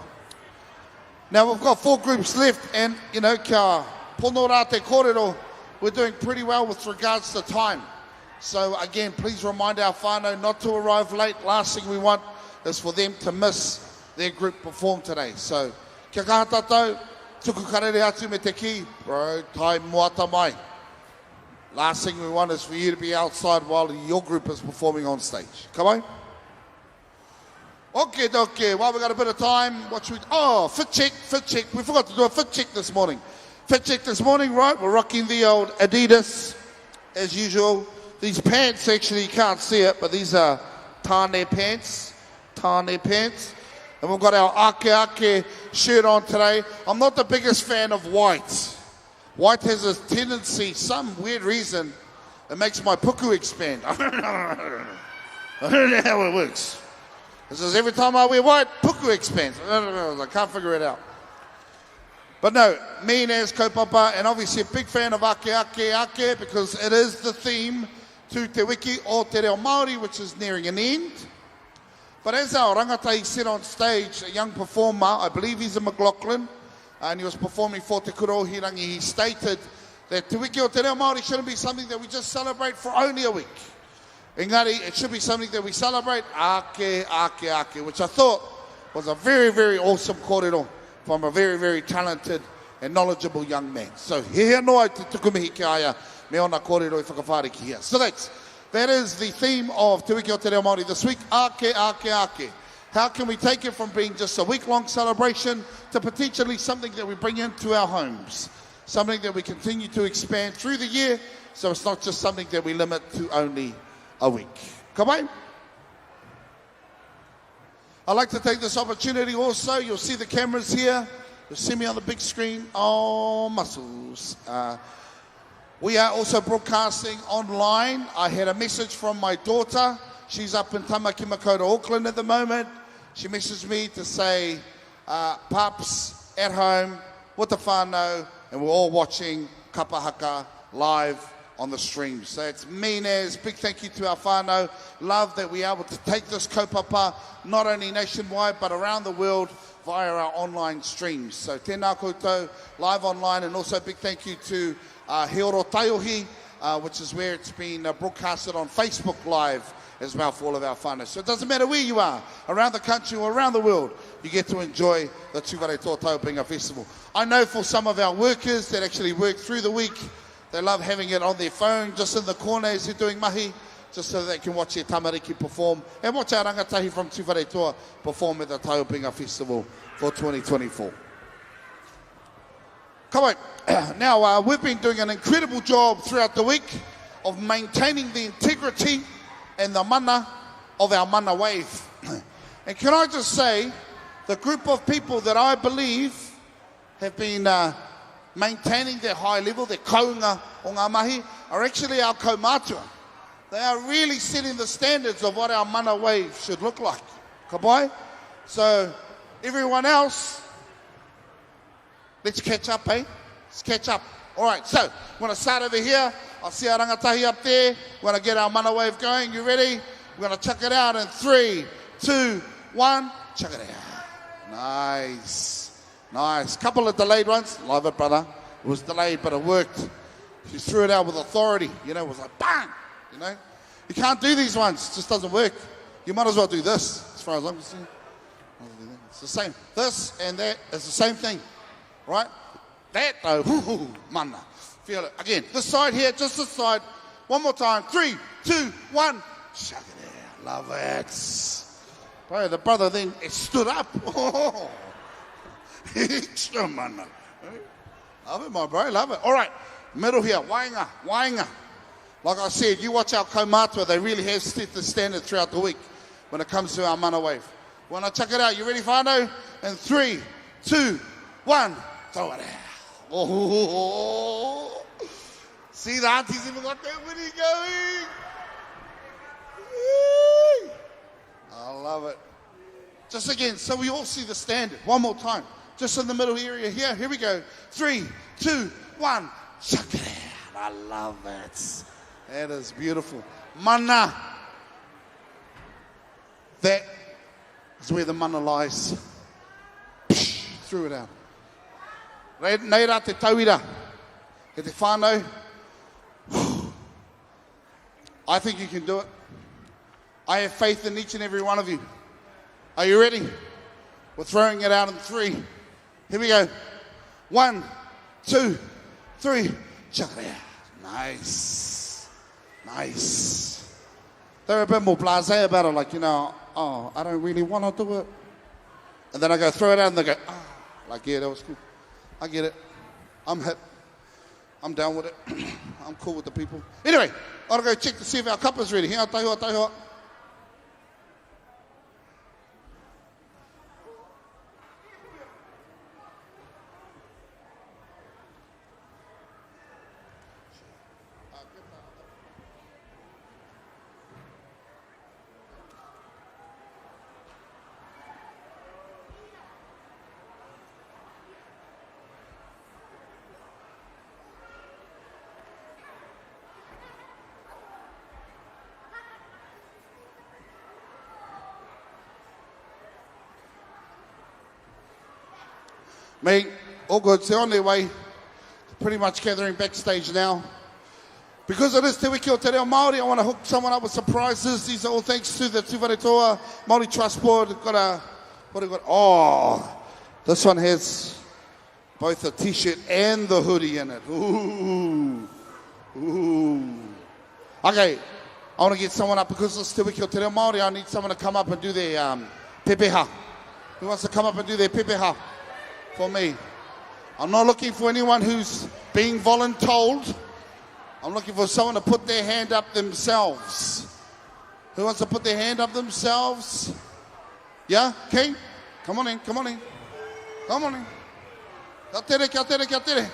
[SPEAKER 1] Now we've got 4 groups left, and you know, kia pono rā te kōrero, we're doing pretty well with regards to time. So again, please remind our whānau not to arrive late. Last thing we want is for them to miss their group perform today. So, kia kaha tātou, tuku karere atu me te ki, bro, tai moata mai. Last thing we want is for you to be outside while your group is performing on stage. Come on. Okay. Well, we've got a bit of time. What should we... Oh, fit check. We forgot to do a fit check this morning. Right? We're rocking the old Adidas, as usual. These pants, actually, you can't see it, but these are tāne pants. And we've got our ake shirt on today. I'm not the biggest fan of white. White has a tendency, some weird reason, it makes my puku expand. I don't know how it works. It says every time I wear white, puku expands. I don't know, I can't figure it out. But no, mean as kaupapa, and obviously a big fan of ake, because it is the theme to Te Wiki o Te Reo Māori, which is nearing an end. But as our rangatai said on stage, a young performer, I believe he's a McLaughlin, and he was performing for Te Kura o Hirangi, he stated that Te Wiki o Te Reo Māori shouldn't be something that we just celebrate for only a week. Ngati, it should be something that we celebrate, ake, which I thought was a very, very awesome kōrero from a very, very talented and knowledgeable young man. So, he noa te tukumihi ki aia, me ona kōrero I whakawhariki here. So that is the theme of Te Wiki o Te Reo Māori this week, ake. How can we take it from being just a week-long celebration to potentially something that we bring into our homes? Something that we continue to expand through the year, so it's not just something that we limit to only a week. Come on. I'd like to take this opportunity also. You'll see the cameras here. You'll see me on the big screen. Oh, muscles. We are also broadcasting online. I had a message from my daughter. She's up in Tamaki Makaurau, Auckland at the moment. She messaged me to say, Pups, at home, with the whānau, and we're all watching Kapa Haka live on the stream. So it's mean as. Big thank you to our whānau. Love that we're able to take this kaupapa not only nationwide but around the world via our online streams. So tēnā koutou, live online, and also big thank you to Heoro Taiohi, which is where it's been broadcasted on Facebook Live as well for all of our whānau. So it doesn't matter where you are, around the country or around the world, you get to enjoy the Tuwharetoa Taiopenga Festival. I know for some of our workers that actually work through the week, they love having it on their phone, just in the corner as they're doing mahi, just so they can watch their Tamariki perform and watch our rangatahi from Tuwharetoa perform at the Taiopenga Festival for 2024. Come on. Now, we've been doing an incredible job throughout the week of maintaining the integrity and the mana of our mana wave. And can I just say, the group of people that I believe have been maintaining their high level, their kaunga o ngā mahi, are actually our kaumātua. They are really setting the standards of what our mana wave should look like. Ka pai? So, everyone else, let's catch up, eh? Let's catch up. All right, so, we're going to start over here. I'll see our rangatahi up there. We're going to get our mana wave going. You ready? We're going to chuck it out in 3, 2, 1. Chuck it out. Nice. Couple of delayed ones. Love it, brother. It was delayed, but it worked. She threw it out with authority. You know, it was like, bang! You know? You can't do these ones. It just doesn't work. You might as well do this, as far as I'm concerned. It's the same. This and that is the same thing. Right? That, though, mana. Feel it. Again, this side here, just this side. One more time. 3, 2, 1. Chuck it out. Love it. Bro, the brother then stood up. Oh. Extra mana. Love it, my bro. Love it. All right. Middle here. Wainga. Like I said, you watch our kaumātua. They really have set the standard throughout the week when it comes to our mana wave. When I chuck it out, you ready, whānau? In 3, 2, 1. Throw it out. Oh. See, the aunties even got that witty going. I love it. Just again, so we all see the standard. One more time. Just in the middle area here. Here we go. 3, 2, 1. Shaka. I love that. That is beautiful. Mana. That is where the mana lies. Threw it out. Nei rā te tauira. He te whānau. I think you can do it. I have faith in each and every one of you. Are you ready? We're throwing it out in 3. Here we go. 1, 2, 3. Chakarea. Nice. Nice. They're a bit more blasé about it, like, you know, oh, I don't really want to do it. And then I go throw it out and they go, oh, like, yeah, that was cool. I get it. I'm hip. I'm down with it. I'm cool with the people. Anyway, I'll go check to see if our kapa's ready. Here, taihua, taihua. Mate, all good. They're on their way. Pretty much gathering backstage now. Because it is Te Wiki o Te Reo Māori, I want to hook someone up with some prizes. These are all thanks to the Tuwharetoa Māori Trust Board. Got a, what have we got? Oh, this one has both a t-shirt and the hoodie in it. Ooh. Ooh. Okay, I want to get someone up because it's Te Wiki o Te Reo Māori. I need someone to come up and do their pepeha. Who wants to come up and do their pepeha? For me. I'm not looking for anyone who's being voluntold. I'm looking for someone to put their hand up themselves. Who wants to put their hand up themselves? Yeah? Okay? Come on in, come on in. Come on in. Kia tere, kia tere, kia tere.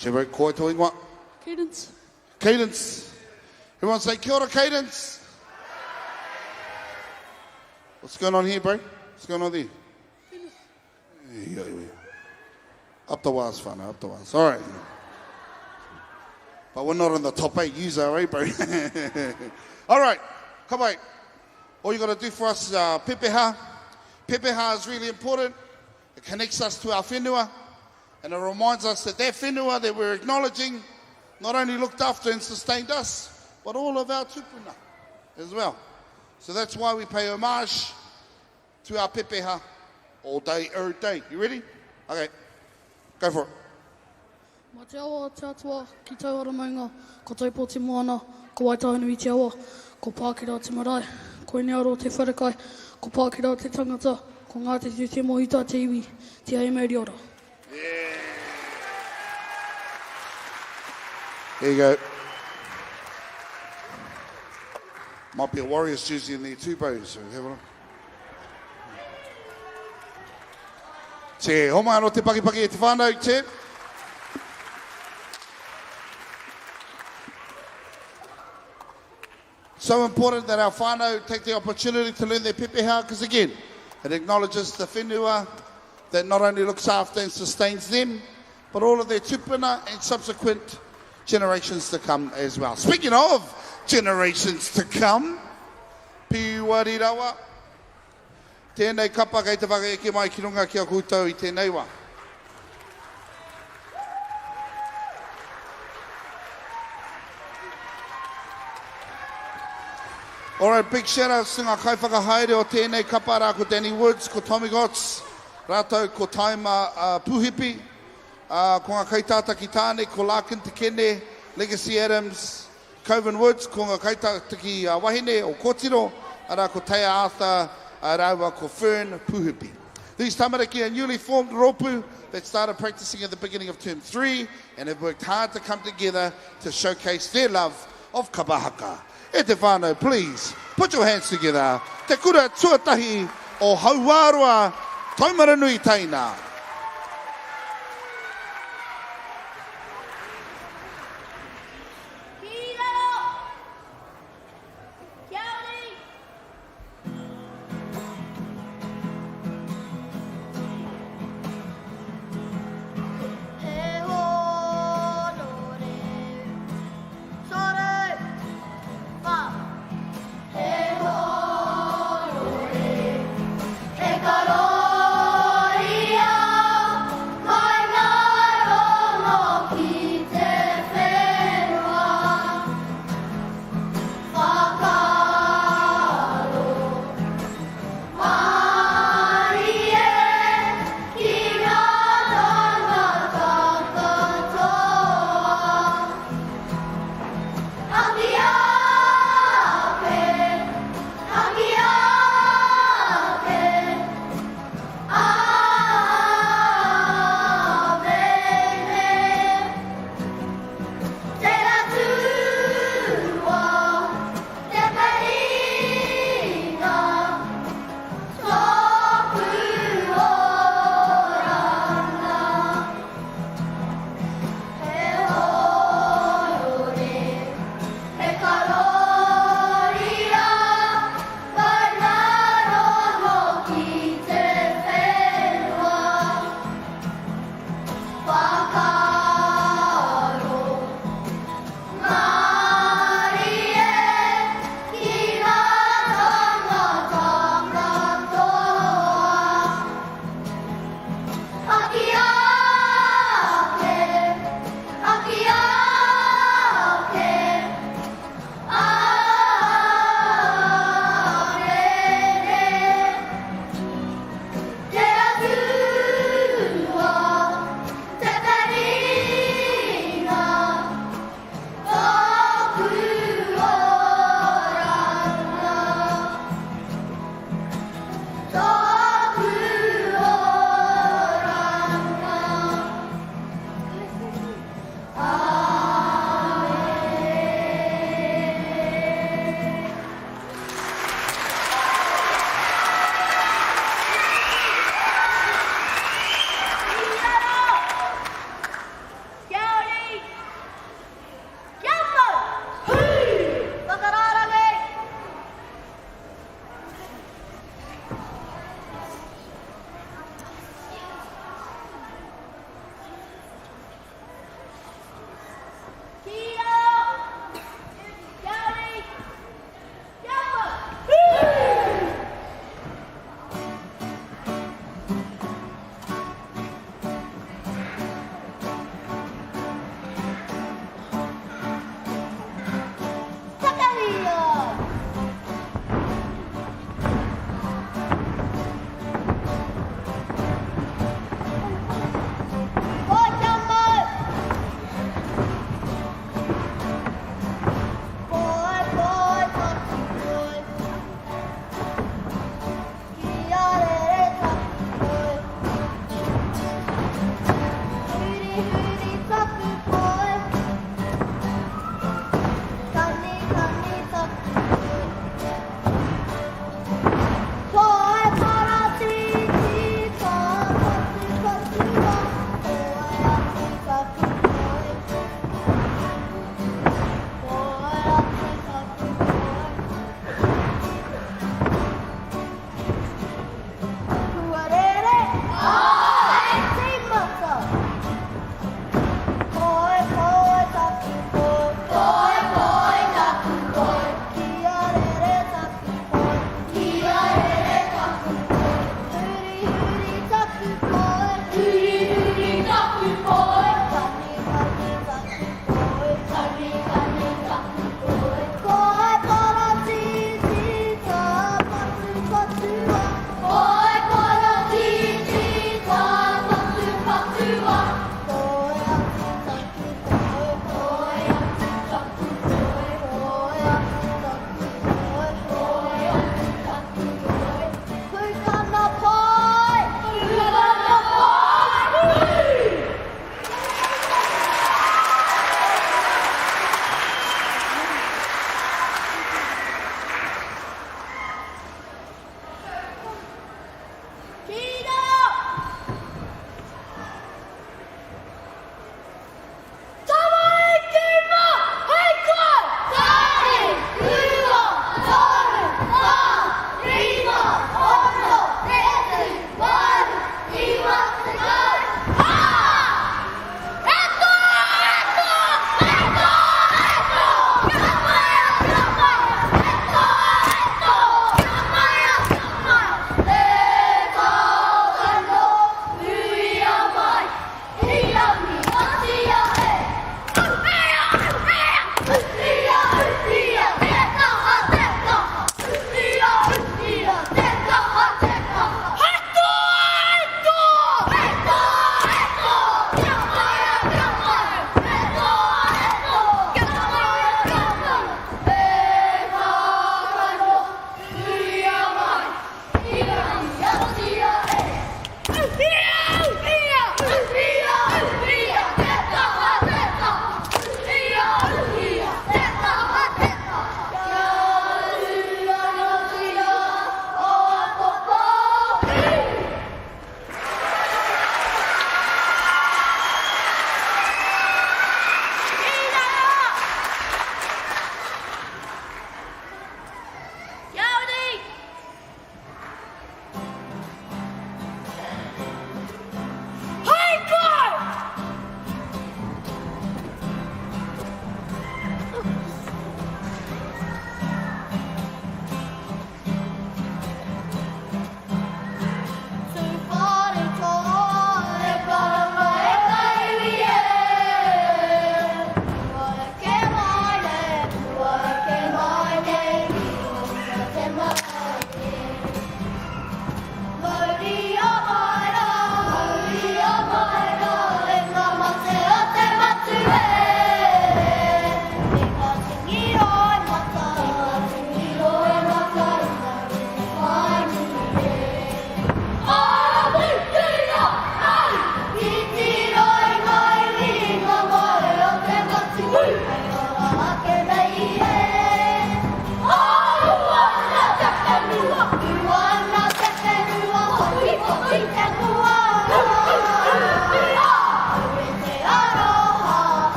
[SPEAKER 1] Shebo, koe tō ingoa.
[SPEAKER 7] Cadence.
[SPEAKER 1] Cadence. Everyone say, kia ora, Cadence. What's going on here, bro? What's going on there? Yeah. Up the wires, whānau, up the wires. All right. But we're not in the top 8 user, eh, bro? All right, come on. All you got to do for us is pepeha. Pepeha is really important. It connects us to our whenua. And it reminds us that whenua that we're acknowledging not only looked after and sustained us, but all of our tupuna as well. So that's why we pay homage to our pepeha all day, every day. You ready? Okay, go for it.
[SPEAKER 7] Mā te awa te atua ki Tauhara Maunga, ko Taupo te moana, ko Waitara nui te awa, ko Pākera te marae, ko Inearo te wharekai, ko Pākera te tangata, ko Ngati te mohita te iwi, te aimeri ora.
[SPEAKER 1] Yeah. There you go. Might be a Warriors jersey in there too, bro. So have a look. Te homa anō te pakipaki e te whānau, te. So important that our whānau take the opportunity to learn their pepeha, because again, it acknowledges the whenua that not only looks after and sustains them, but all of their tupuna and subsequent generations to come as well. Speaking of generations to come, Tuwharetoa, tēnei kapa kei te whakaeke mai ki runga ki a koutou I tēnei wā. All right, big shout out to ngā kai whakahaere o tēnei kapa rā ko Danny Woods, ko Tommy Gotts, rātou ko Taima Puhipi, ko ngā kaitata ki tāne, ko Larkin Te Kene, Legacy Adams, Coven Woods, ko ngā kaitata ki Wahine o Kotiro, ara ko Teia Arthur, Raua ko Fern Puhipi. These Tamariki are newly formed ropu that started practicing at the beginning of term 3 and have worked hard to come together to showcase their love of Kapa Haka. E te whānau, please, put your hands together. Te kura tuatahi o Hauārua Taimara nui taina.
[SPEAKER 5] Kiraro. Kia ora.
[SPEAKER 3] He honore, sore, fa. He honore, he karoria.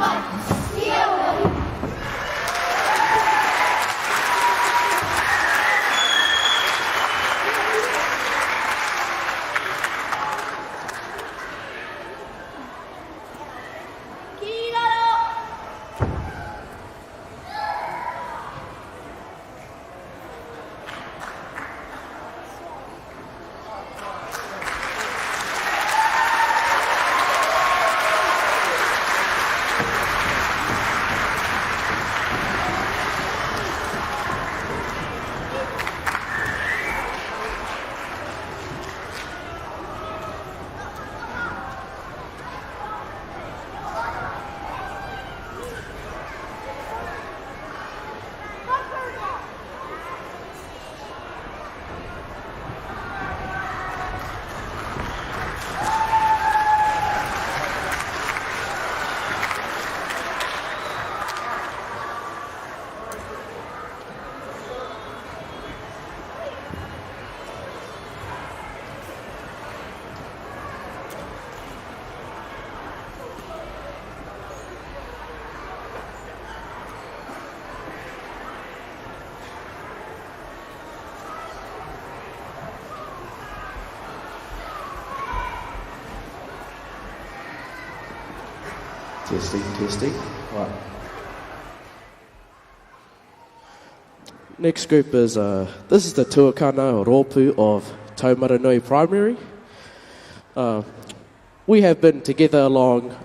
[SPEAKER 3] mai, ia ora.
[SPEAKER 4] Testing. Right. Next group is, this is the tuakana or rōpū of Taumaranui Primary. We have been together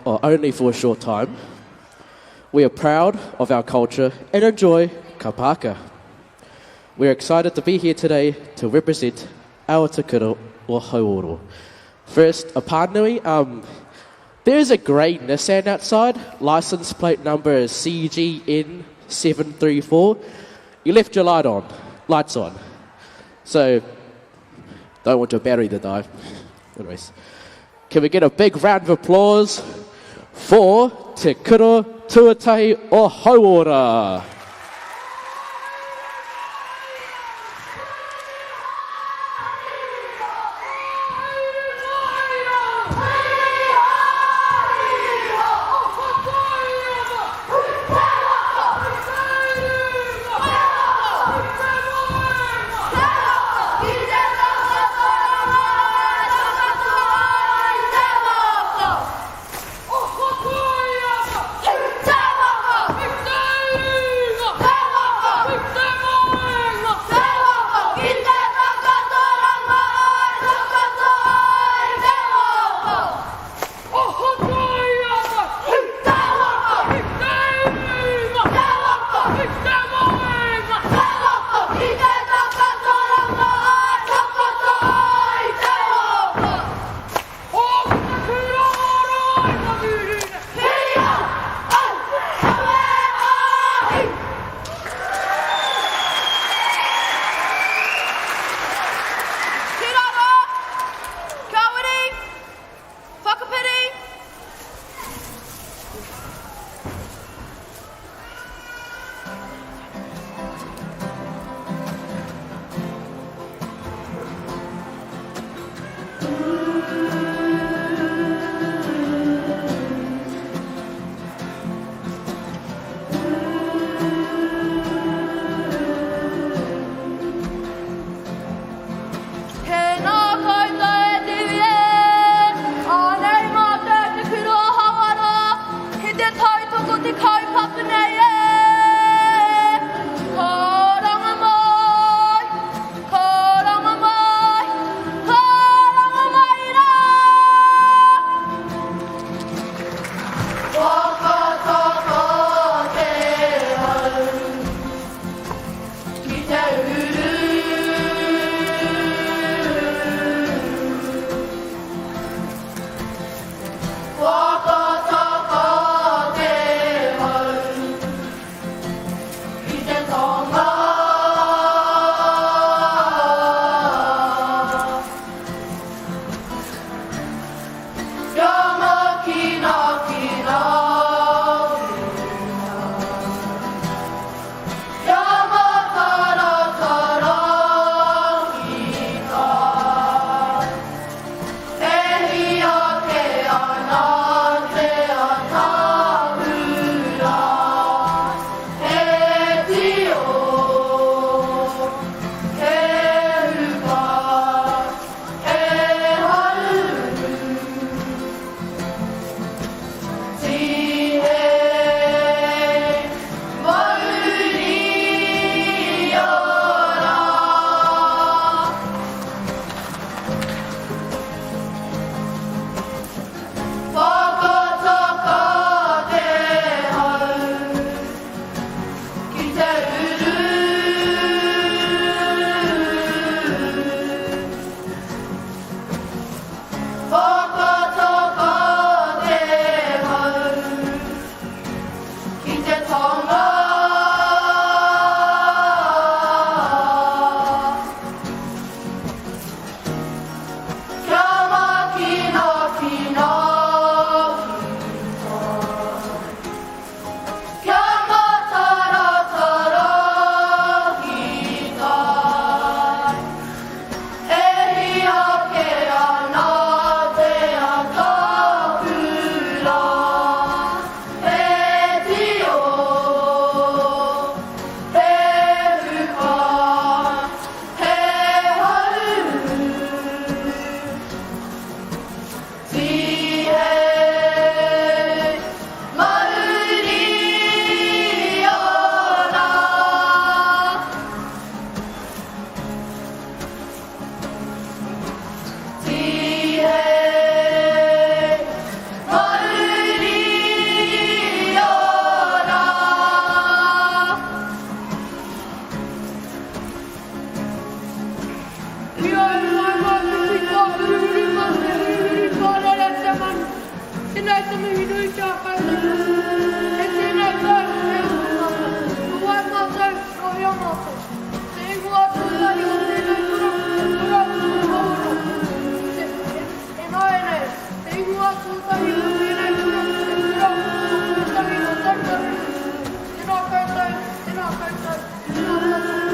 [SPEAKER 4] only for a short time. We are proud of our culture and enjoy kapaka. We are excited to be here today to represent our te kura o Hauoro. First, a pānui. There is a grey Nissan outside. License plate number is CGN734. You left your lights on. So, don't want your battery to die. Anyways, can we get a big round of applause for Te Kura Tuatahi o Hauora?
[SPEAKER 5] Tēnei te mihi nui kia kaureka. E tēnei tau e atukata. Ko wai mātou, no hea mātou. Te ingoa tūtai o tēnei kura, kura hauno. E nāi nei, te ingoa tūtai o tēnei kura, kura tūtai o Tamariki. Tēnā koutou, tēnā koutou, tēnā koutou.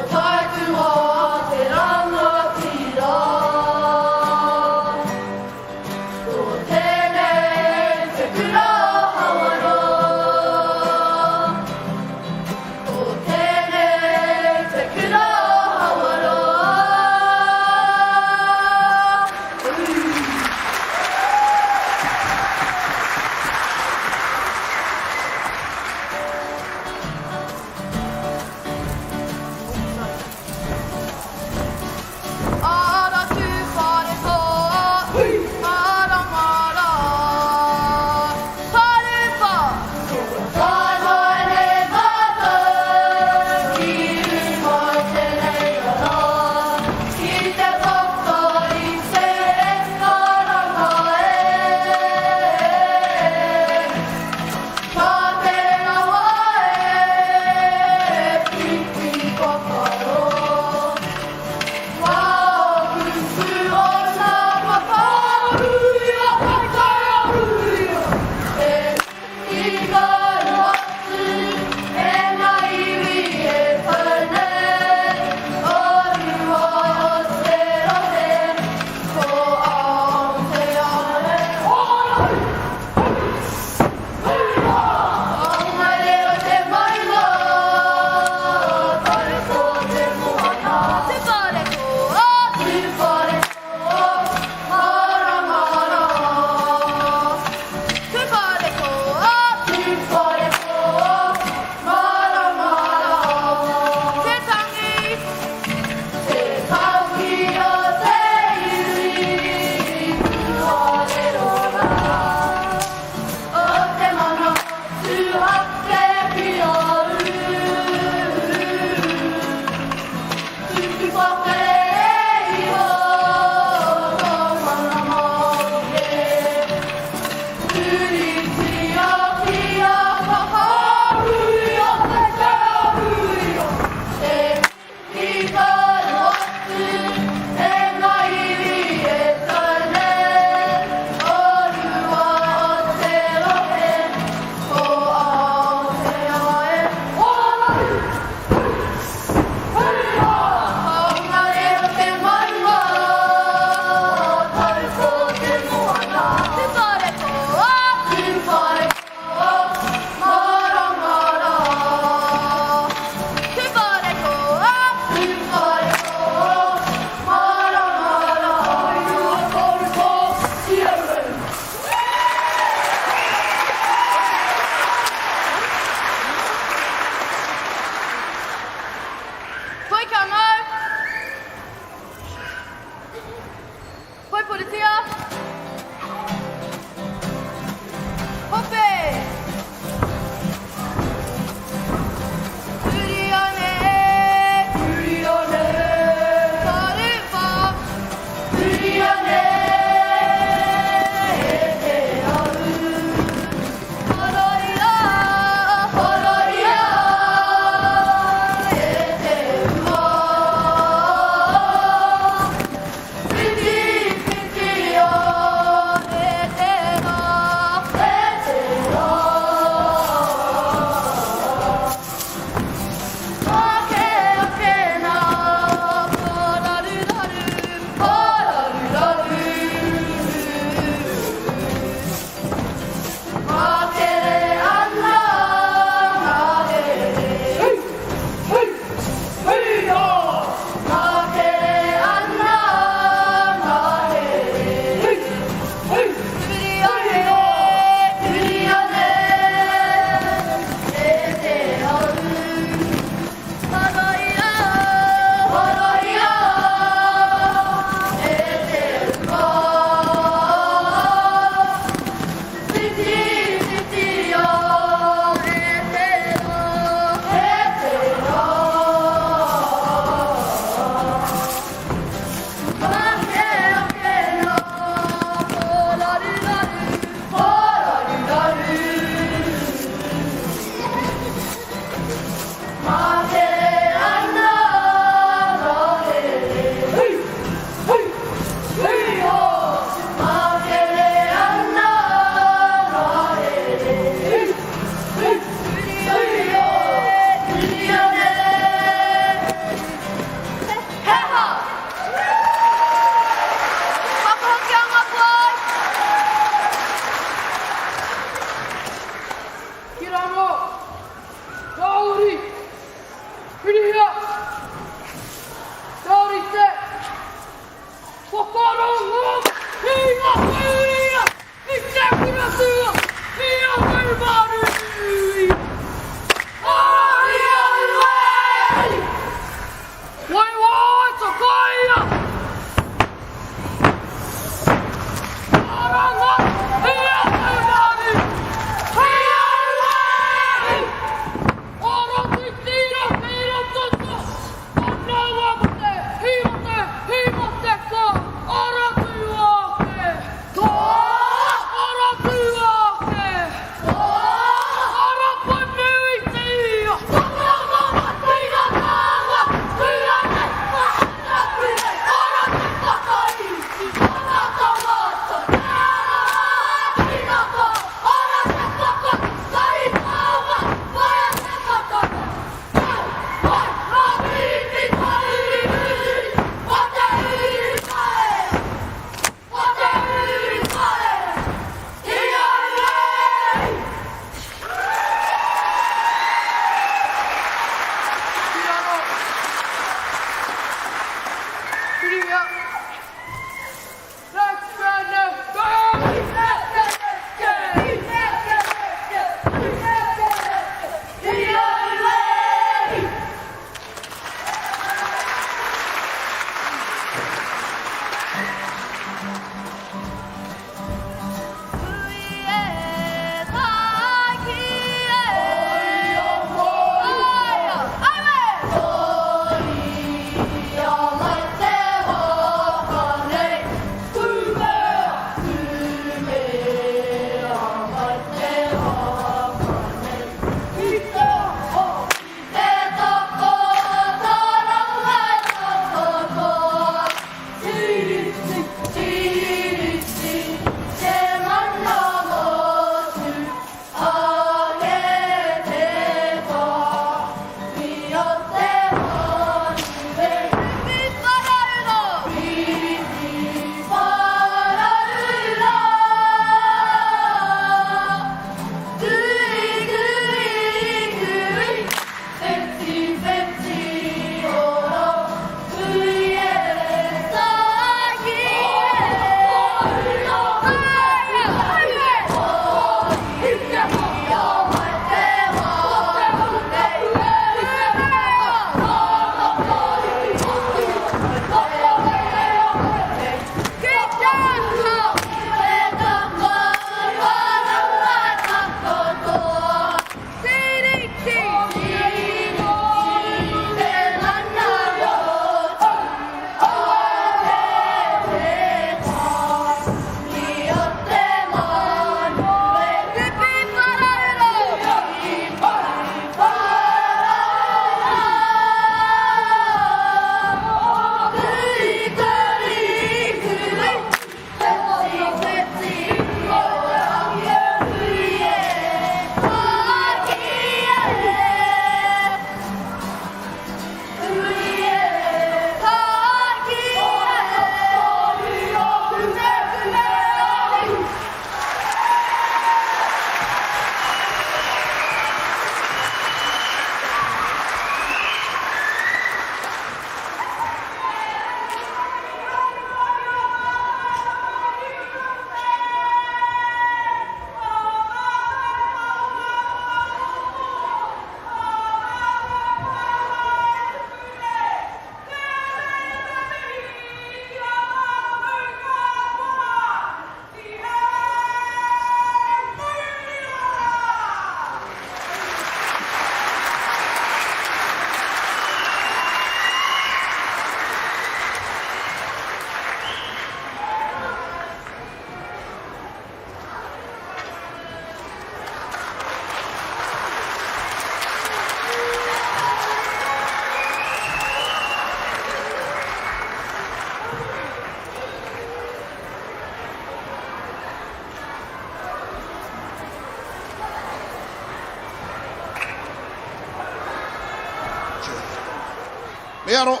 [SPEAKER 1] aro,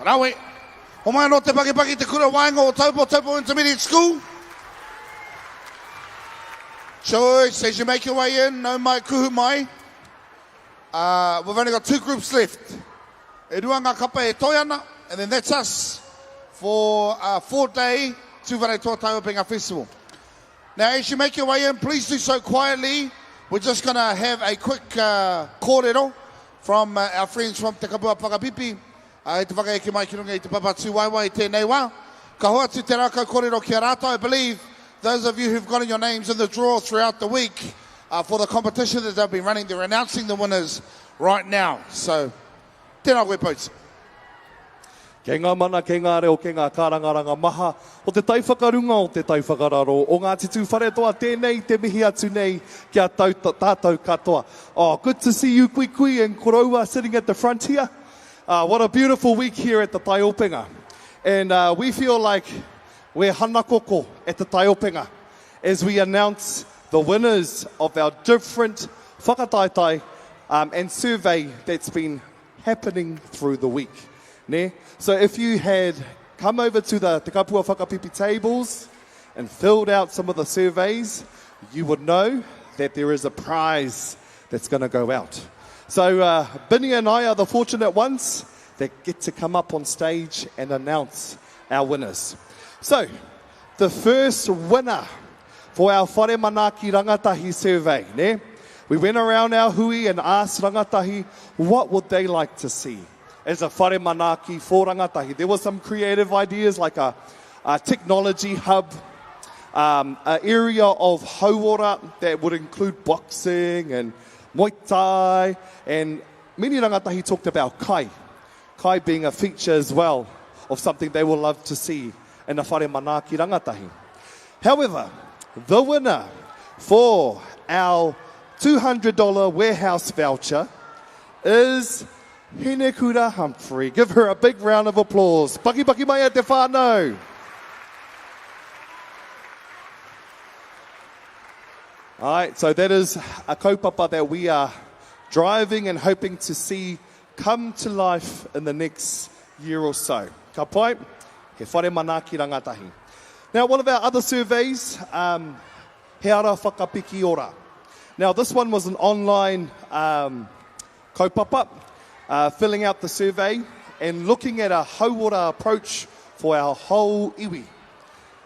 [SPEAKER 1] rawe. O mai no te Paepae te kura wainga o Taupo Intermediate School. Choice, as you make your way in, no mai kuhu mai. We've only got 2 groups left. E ruanga Kapa e toiana, and then that's us for a 4-day Tuwharetoa Taiopenga Festival. Now, as you make your way in, please do so quietly. We're just going to have a quick kōrero from our friends from Te Kapua Whakapipi. E te whakaeke mai ki runga i te papatū waiwai tēnei wā. Ka hoa tu te rākau kōrero ki a rātou. I believe those of you who've gotten your names in the draw throughout the week for the competition that they've been running, they're announcing the winners right now. So, tēnā koe pouti.
[SPEAKER 8] Kei ngā mana, kei ngā reo, kei ngā kārangaranga maha, o te taiwhakarunga o te taiwhakararo, o Ngati Tuwharetoa, tēnei te mihi atu nei kia tātou katoa. Oh, good to see you, kui and Koroua sitting at the front here. What a beautiful week here at the Taiopenga. And we feel like we're hanakoko at the Taiopenga as we announce the winners of our different whakataitai and survey that's been happening through the week. Ne? So if you had come over to the Te Kapua Whakapipi tables and filled out some of the surveys, you would know that there is a prize that's going to go out. So Binny and I are the fortunate ones that get to come up on stage and announce our winners. So the first winner for our Whare Manaki Rangatahi survey, ne? We went around our hui and asked rangatahi what would they like to see as a whare manaki for rangatahi. There were some creative ideas like a technology hub, an area of hauora that would include boxing and Muay Thai, and many rangatahi talked about kai. Kai being a feature as well of something they will love to see in a whare manaki rangatahi. However, the winner for our $200 warehouse voucher is Hinekura Humphrey. Give her a big round of applause. Paki mai e te whānau. All right, so that is a kaupapa that we are driving and hoping to see come to life in the next year or so. Ka pai, he whare manaki rangatahi. Now, one of our other surveys, he ara whakapiki ora. Now, this one was an online kaupapa, filling out the survey and looking at a hauora approach for our whole iwi,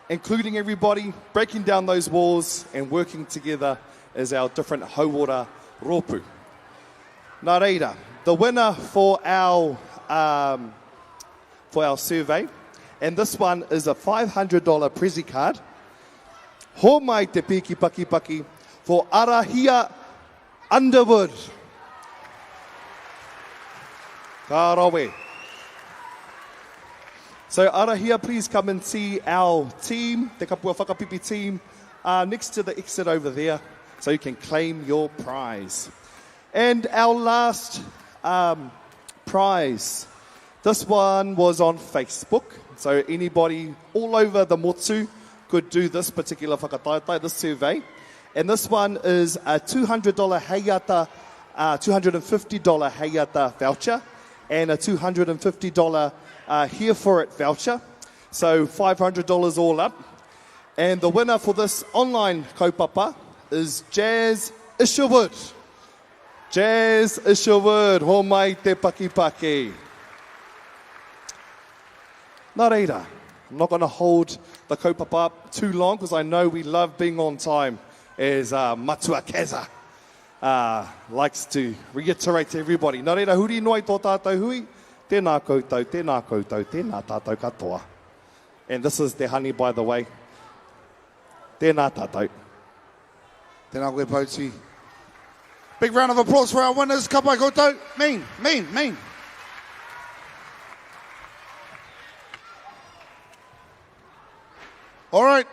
[SPEAKER 8] including everybody, breaking down those walls and working together as our different hauora rōpū. Nā reira, the winner for our survey, and this one is a $500 Prezi card. Ho mai te piki paki for Arahia Underwood. Ka rawe. So Arahia, please come and see our team, the Kapua Whakapipi team, next to the exit over there, so you can claim your prize. And our last prize, this one was on Facebook, so anybody all over the motu could do this particular whakataitai, this survey. And this one is a $200 heiata, $250 heiata voucher, and a $250 Here For It voucher. So $500 all up. And the winner for this online kaupapa is Jazz Isherwood. Jazz Isherwood, ho mai te paki. Nā reira, I'm not going to hold the kaupapa up too long because I know we love being on time, as Matua Keza likes to reiterate to everybody. Nā reira, huri noi tō tātou hui, tēnā koutou, tēnā tātou katoa. And this is Te Honey, by the way. Tēnā tātou.
[SPEAKER 1] Tēnā koe Pauti. Big round of applause for our winners. Ka pai koutou. Mean. All right.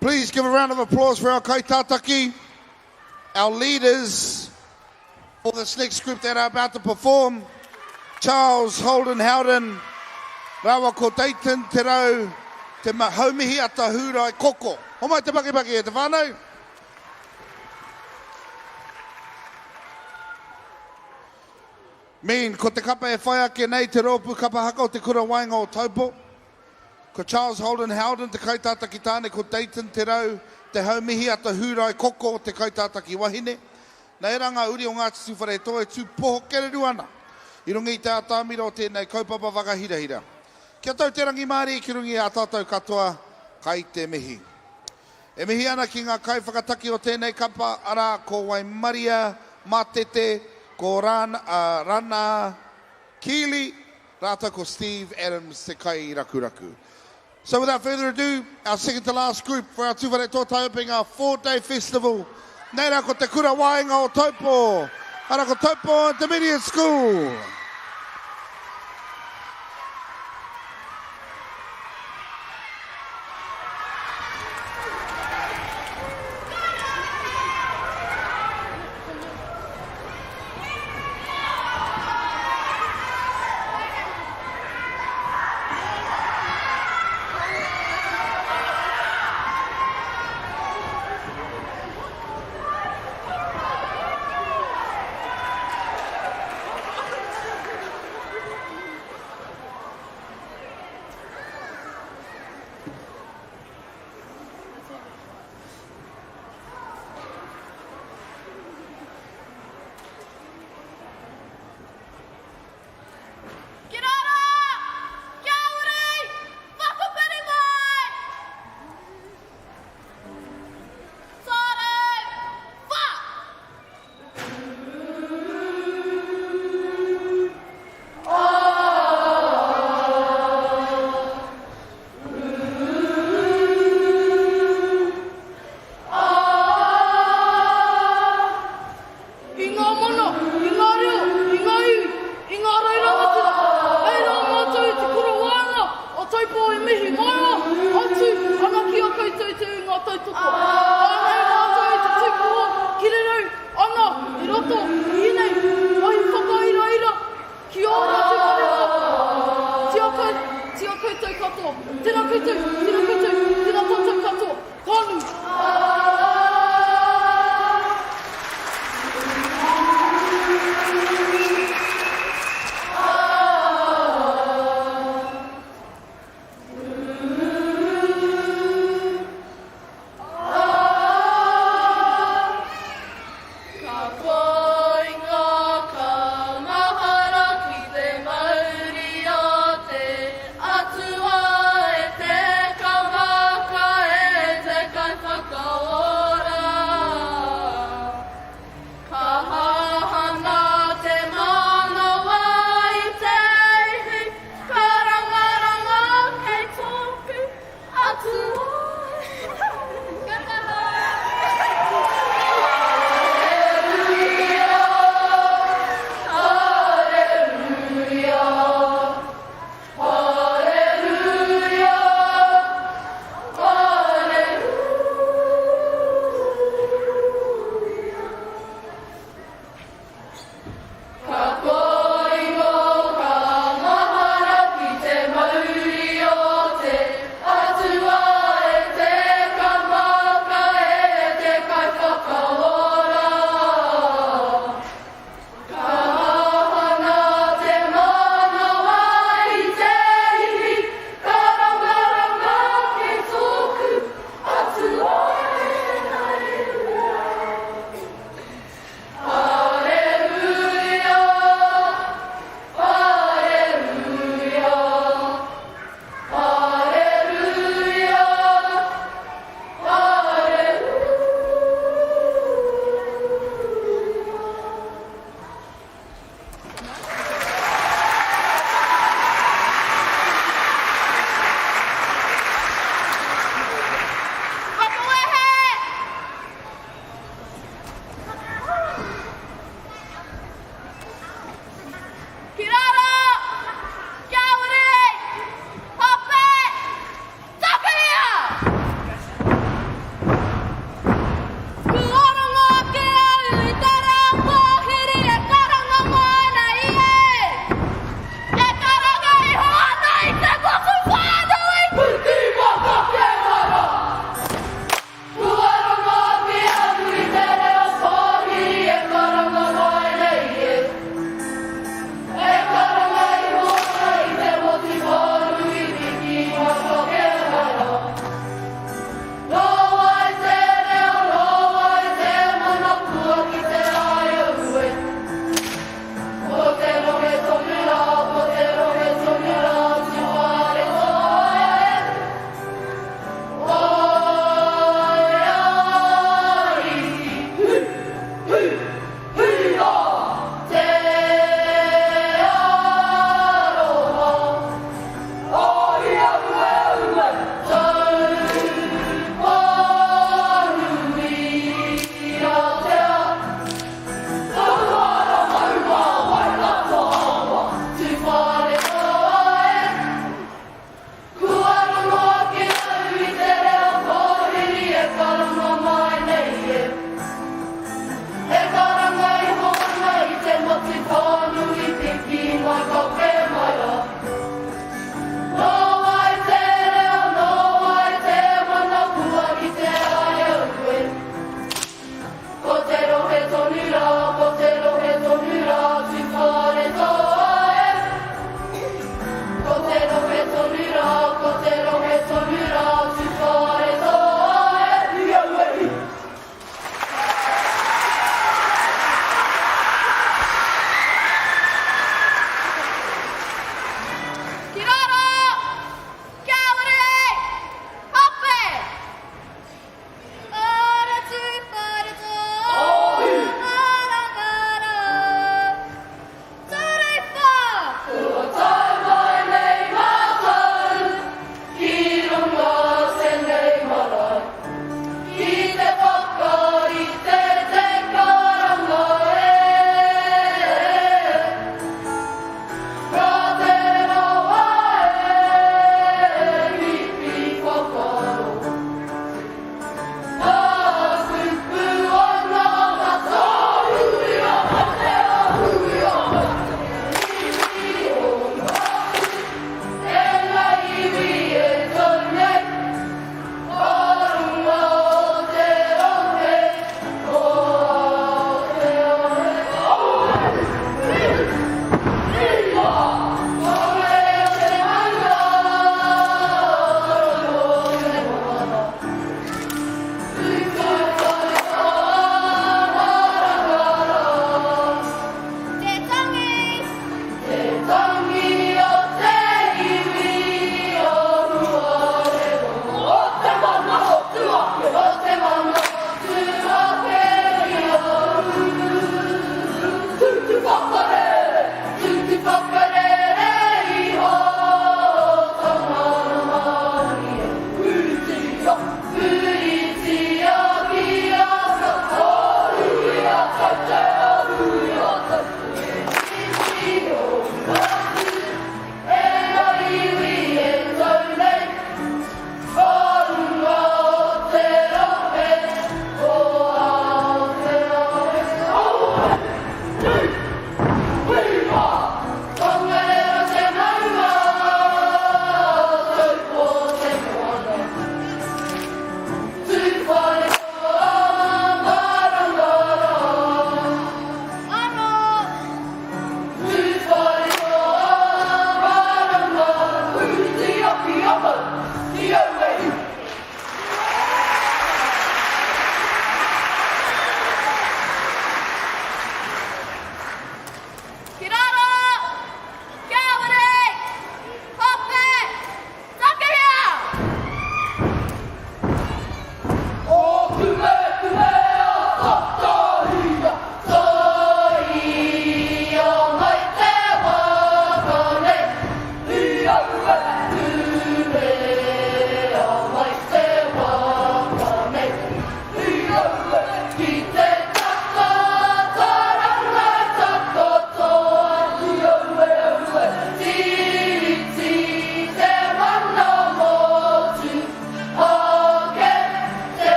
[SPEAKER 1] Please give a round of applause for our kaitātaki, our leaders for this next group that are about to perform. Charles, Holden, Howden, Rawa ko Dayton, te rau, te haumihi a tahurai koko. Ho mai te paki e te whānau. Mean, ko te kapa e whaia ke nei te rōpu kapa haka o te kura wainga o Taupo. Ko Charles Holden Howden te kaitata ki tāne ko Dayton te rau te haumihi a te hurai koko o te kaitata ki Wahine. Na e ranga uri o Ngati Tuwharetoa e tū poho kereru ana. I rungi i te atamira o tēnei kaupapa whakahirahira. Kia tau te rangi maari ki rungi a tātou katoa kai te mihi. E mihi ana ki ngā kai whakataki o tēnei kapa ara ko Waimaria, Matete, ko Rana Keely, rātou ko Steve Adams te kai rakuraku. So without further ado, our second to last group for our Tuwharetoa Taiopenga 4-day festival. Nei rā ko te kura wainga o Taupo, ara ko Taupo Intermediate School.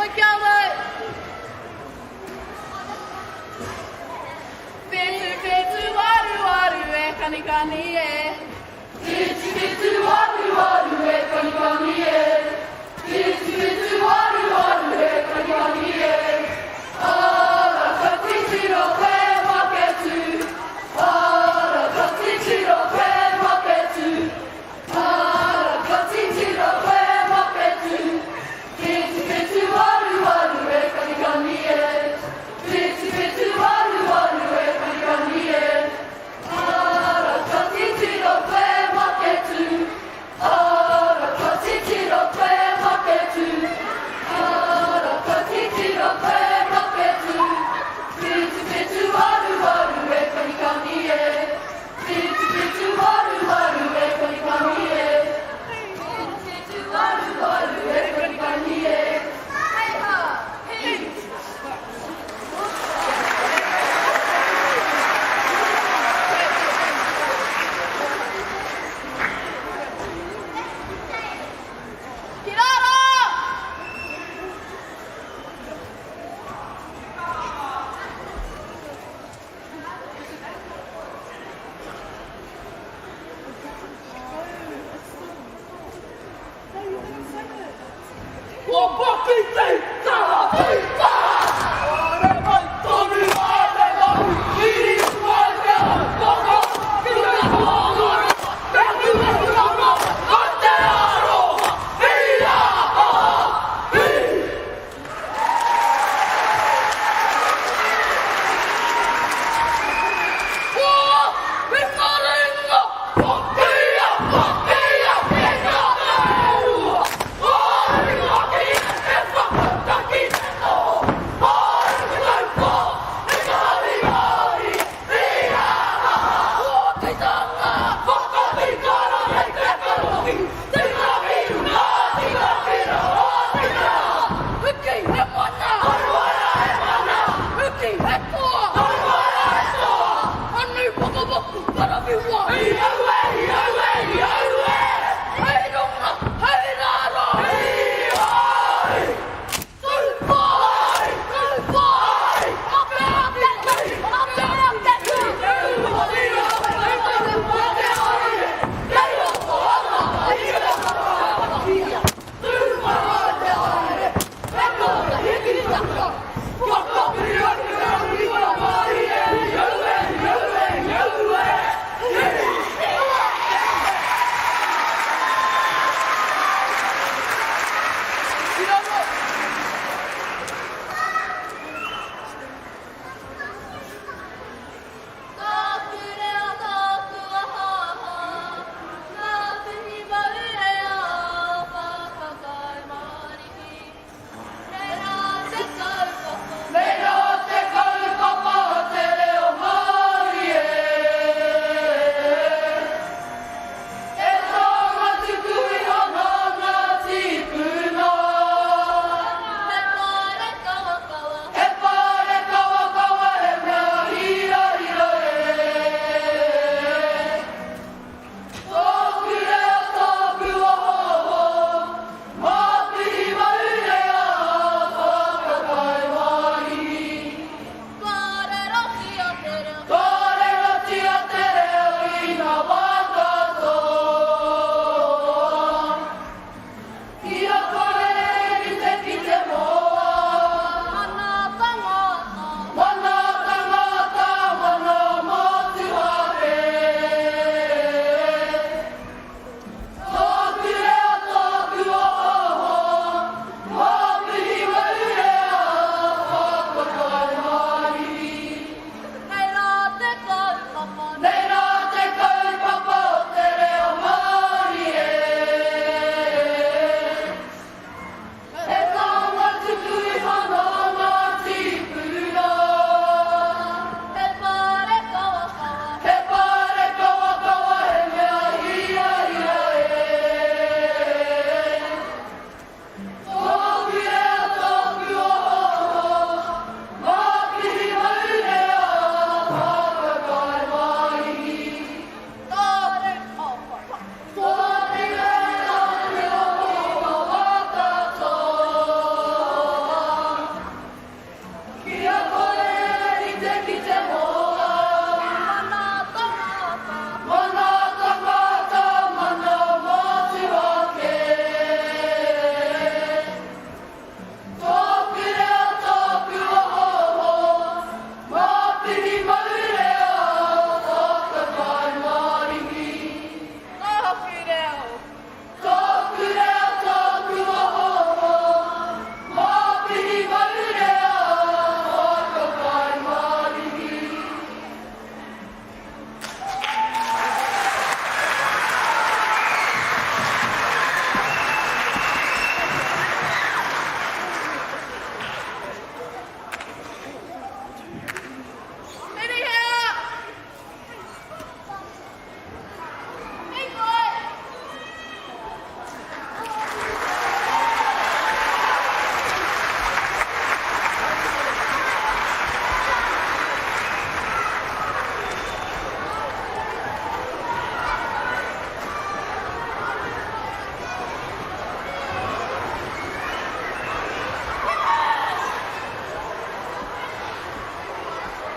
[SPEAKER 5] Oi, kia ora. Petu, petu, waru, waru, e kani kani e. Petu, petu, waru, waru, e kani kani e. Petu, petu, waru, waru, e kani kani e. Ara ka titiro koe maketu. Ara ka titiro koe maketu. Ara ka titiro koe maketu. Petu, petu, waru, waru, e kani kani e. Petu, petu, waru, waru, e kani kani e. Ara ka titiro koe maketu. Ara ka titiro koe maketu. Ara ka titiro koe maketu. Petu, petu, waru, waru, e kani kani e. Petu, petu, waru, waru, e kani kani e. Petu, petu, waru, waru, e kani kani e. Hei ha, hei. Kirara! Patea!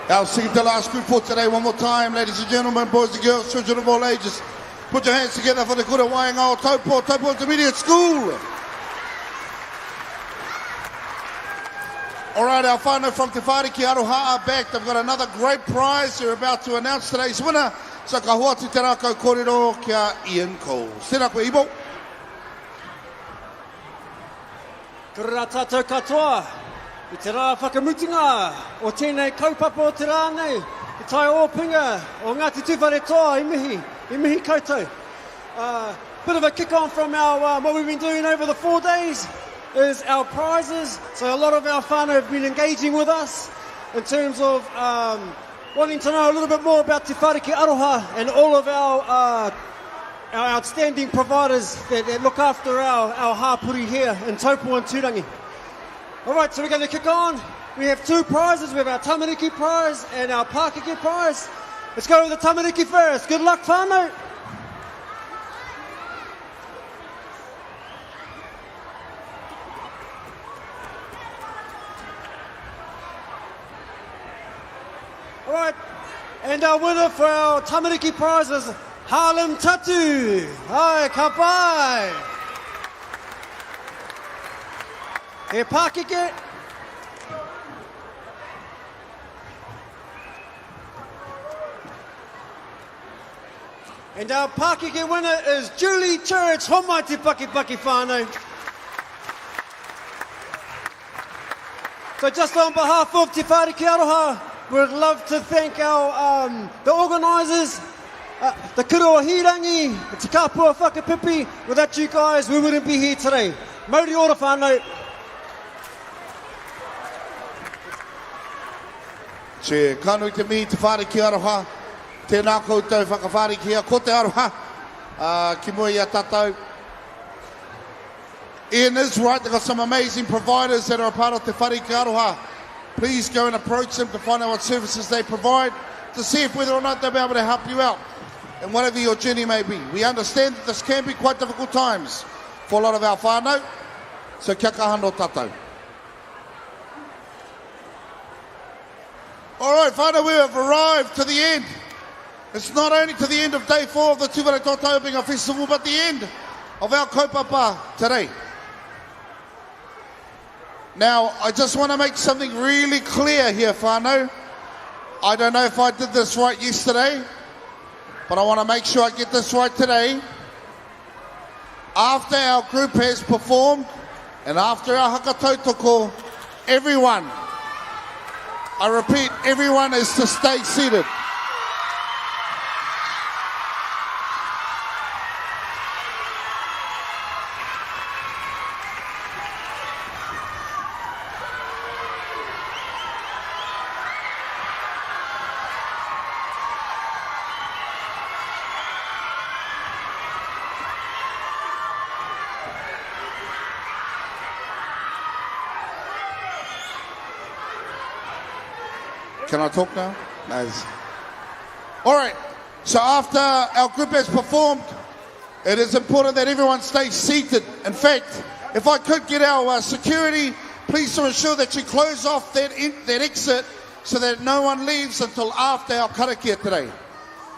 [SPEAKER 1] Our second to last group for today, one more time, ladies and gentlemen, boys and girls, children of all ages. Put your hands together for the Kura Wainga o Taupo, Taupo Intermediate School. All right, our whānau from Te Whareki Aroha are back. They've got another great prize. They're about to announce today's winner. So ka hoa te rākau kōrero kia Ian Cole. Tēnā koe, Ibo.
[SPEAKER 9] Kia ora tātou katoa. I te rā whakamutinga o tēnei kaupapa o te rā nei. I Taiopenga o Ngati Tuwharetoa i mihi koutou. Bit of a kick-on from our what we've been doing over the 4 days is our prizes. So a lot of our whānau have been engaging with us in terms of wanting to know a little bit more about Te Whareki Aroha and all of our outstanding providers that look after our hāpuri here in Taupo and Turangi. All right, so we're going to kick on. We have 2 prizes. We have our Tamariki prize and our Pakeke prize. Let's go with the Tamariki first. Good luck, whānau. All right, and our winner for our Tamariki prize is Harlem Tatu. Hi, Kapa. He Pakeke. And our Pakeke winner is Julie Church. Homai te Paki whānau. So just on behalf of Te Whareki Aroha, we'd love to thank our the organisers, the Kura Hirangi, the Te Kapua Whakapipi. Without you guys, we wouldn't be here today. Mauri ora whānau.
[SPEAKER 1] Che kanui te mihi Te Whareki Aroha, tēnā koutou whakawharekia, ko te aroha, ki mua ia tātou. Ian is right, they've got some amazing providers that are a part of Te Whareki Aroha. Please go and approach them to find out what services they provide, to see if whether or not they'll be able to help you out in whatever your journey may be. We understand that this can be quite difficult times for a lot of our whānau, so kia kahano tātou. All right, whānau, we have arrived to the end. It's not only to the end of day 4 of the Tuwharetoa Taiopenga Festival, but the end of our kaupapa today. Now, I just want to make something really clear here, whānau. I don't know if I did this right yesterday, but I want to make sure I get this right today. After our group has performed, and after our haka tautoko, everyone, I repeat, everyone is to stay seated. Can I talk now? Nice. All right. So after our group has performed, it is important that everyone stays seated. In fact, if I could get our security, please to ensure that you close off that exit so that no one leaves until after our karakia today.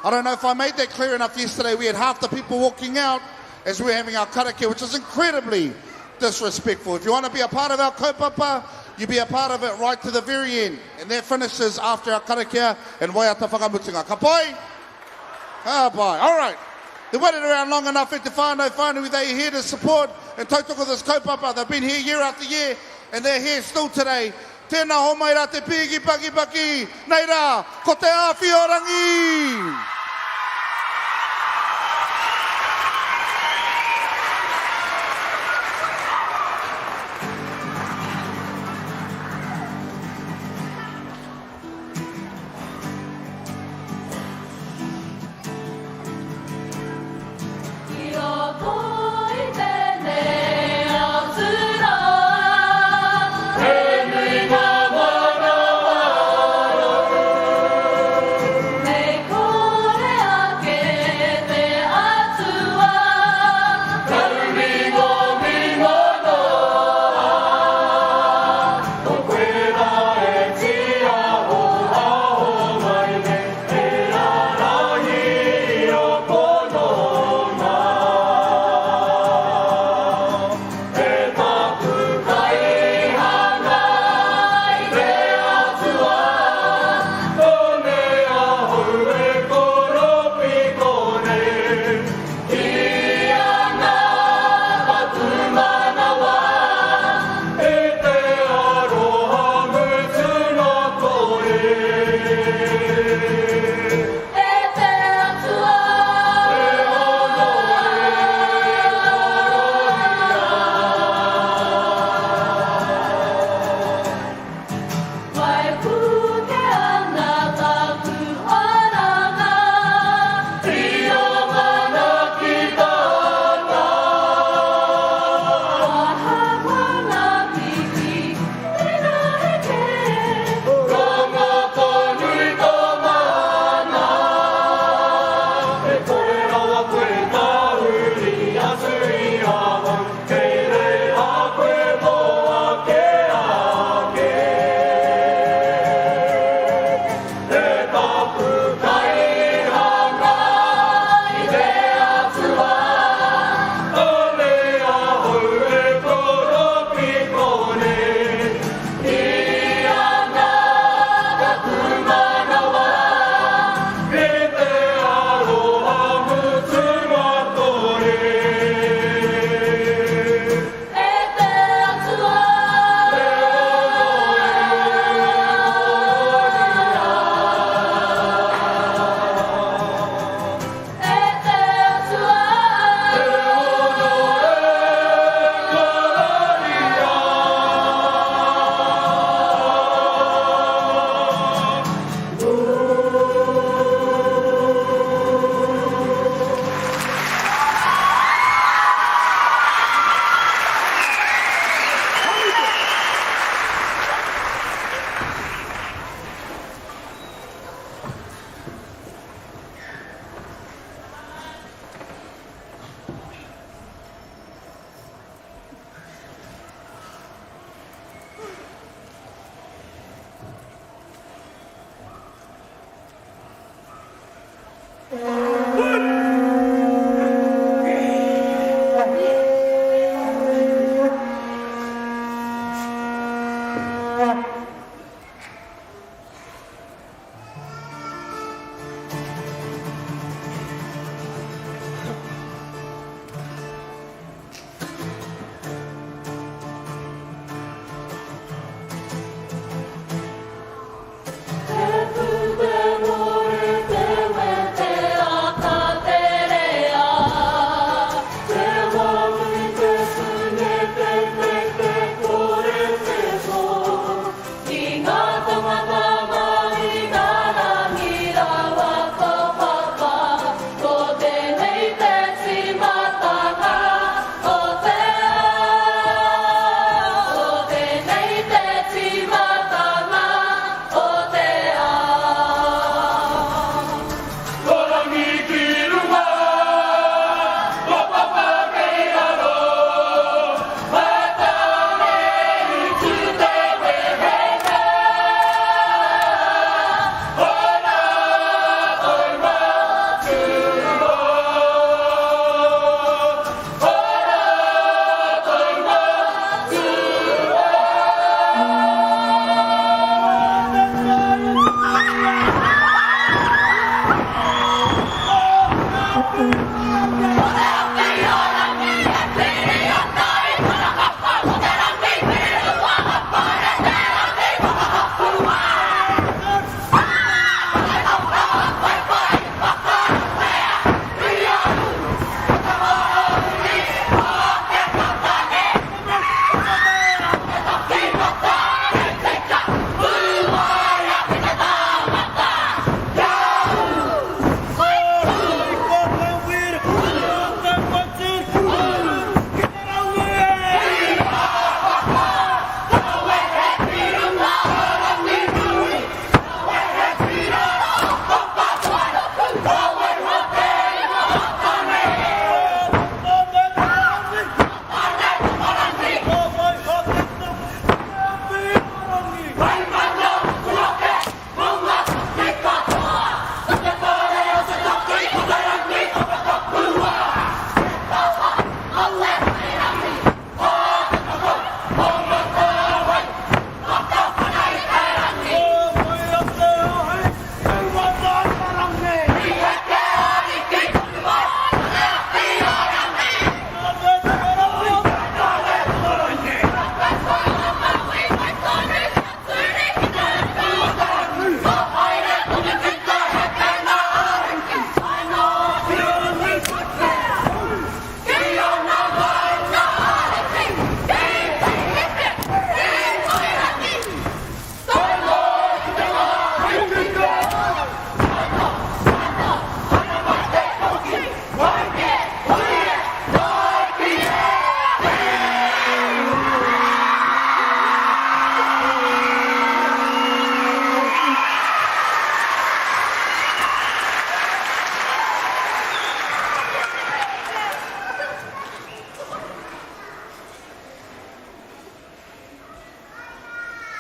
[SPEAKER 1] I don't know if I made that clear enough yesterday. We had half the people walking out as we were having our karakia, which is incredibly disrespectful. If you want to be a part of our kaupapa, you be a part of it right to the very end. And that finishes after our karakia and waiata whakamutinga. Ka pai? Ka pai. All right. They waited around long enough at the whānau, they're here to support and tautoko this kaupapa. They've been here year after year and they're here still today. Tēnā homai rā te piki. Nei rā, ko te āwhi o Rangi.
[SPEAKER 3] Hey,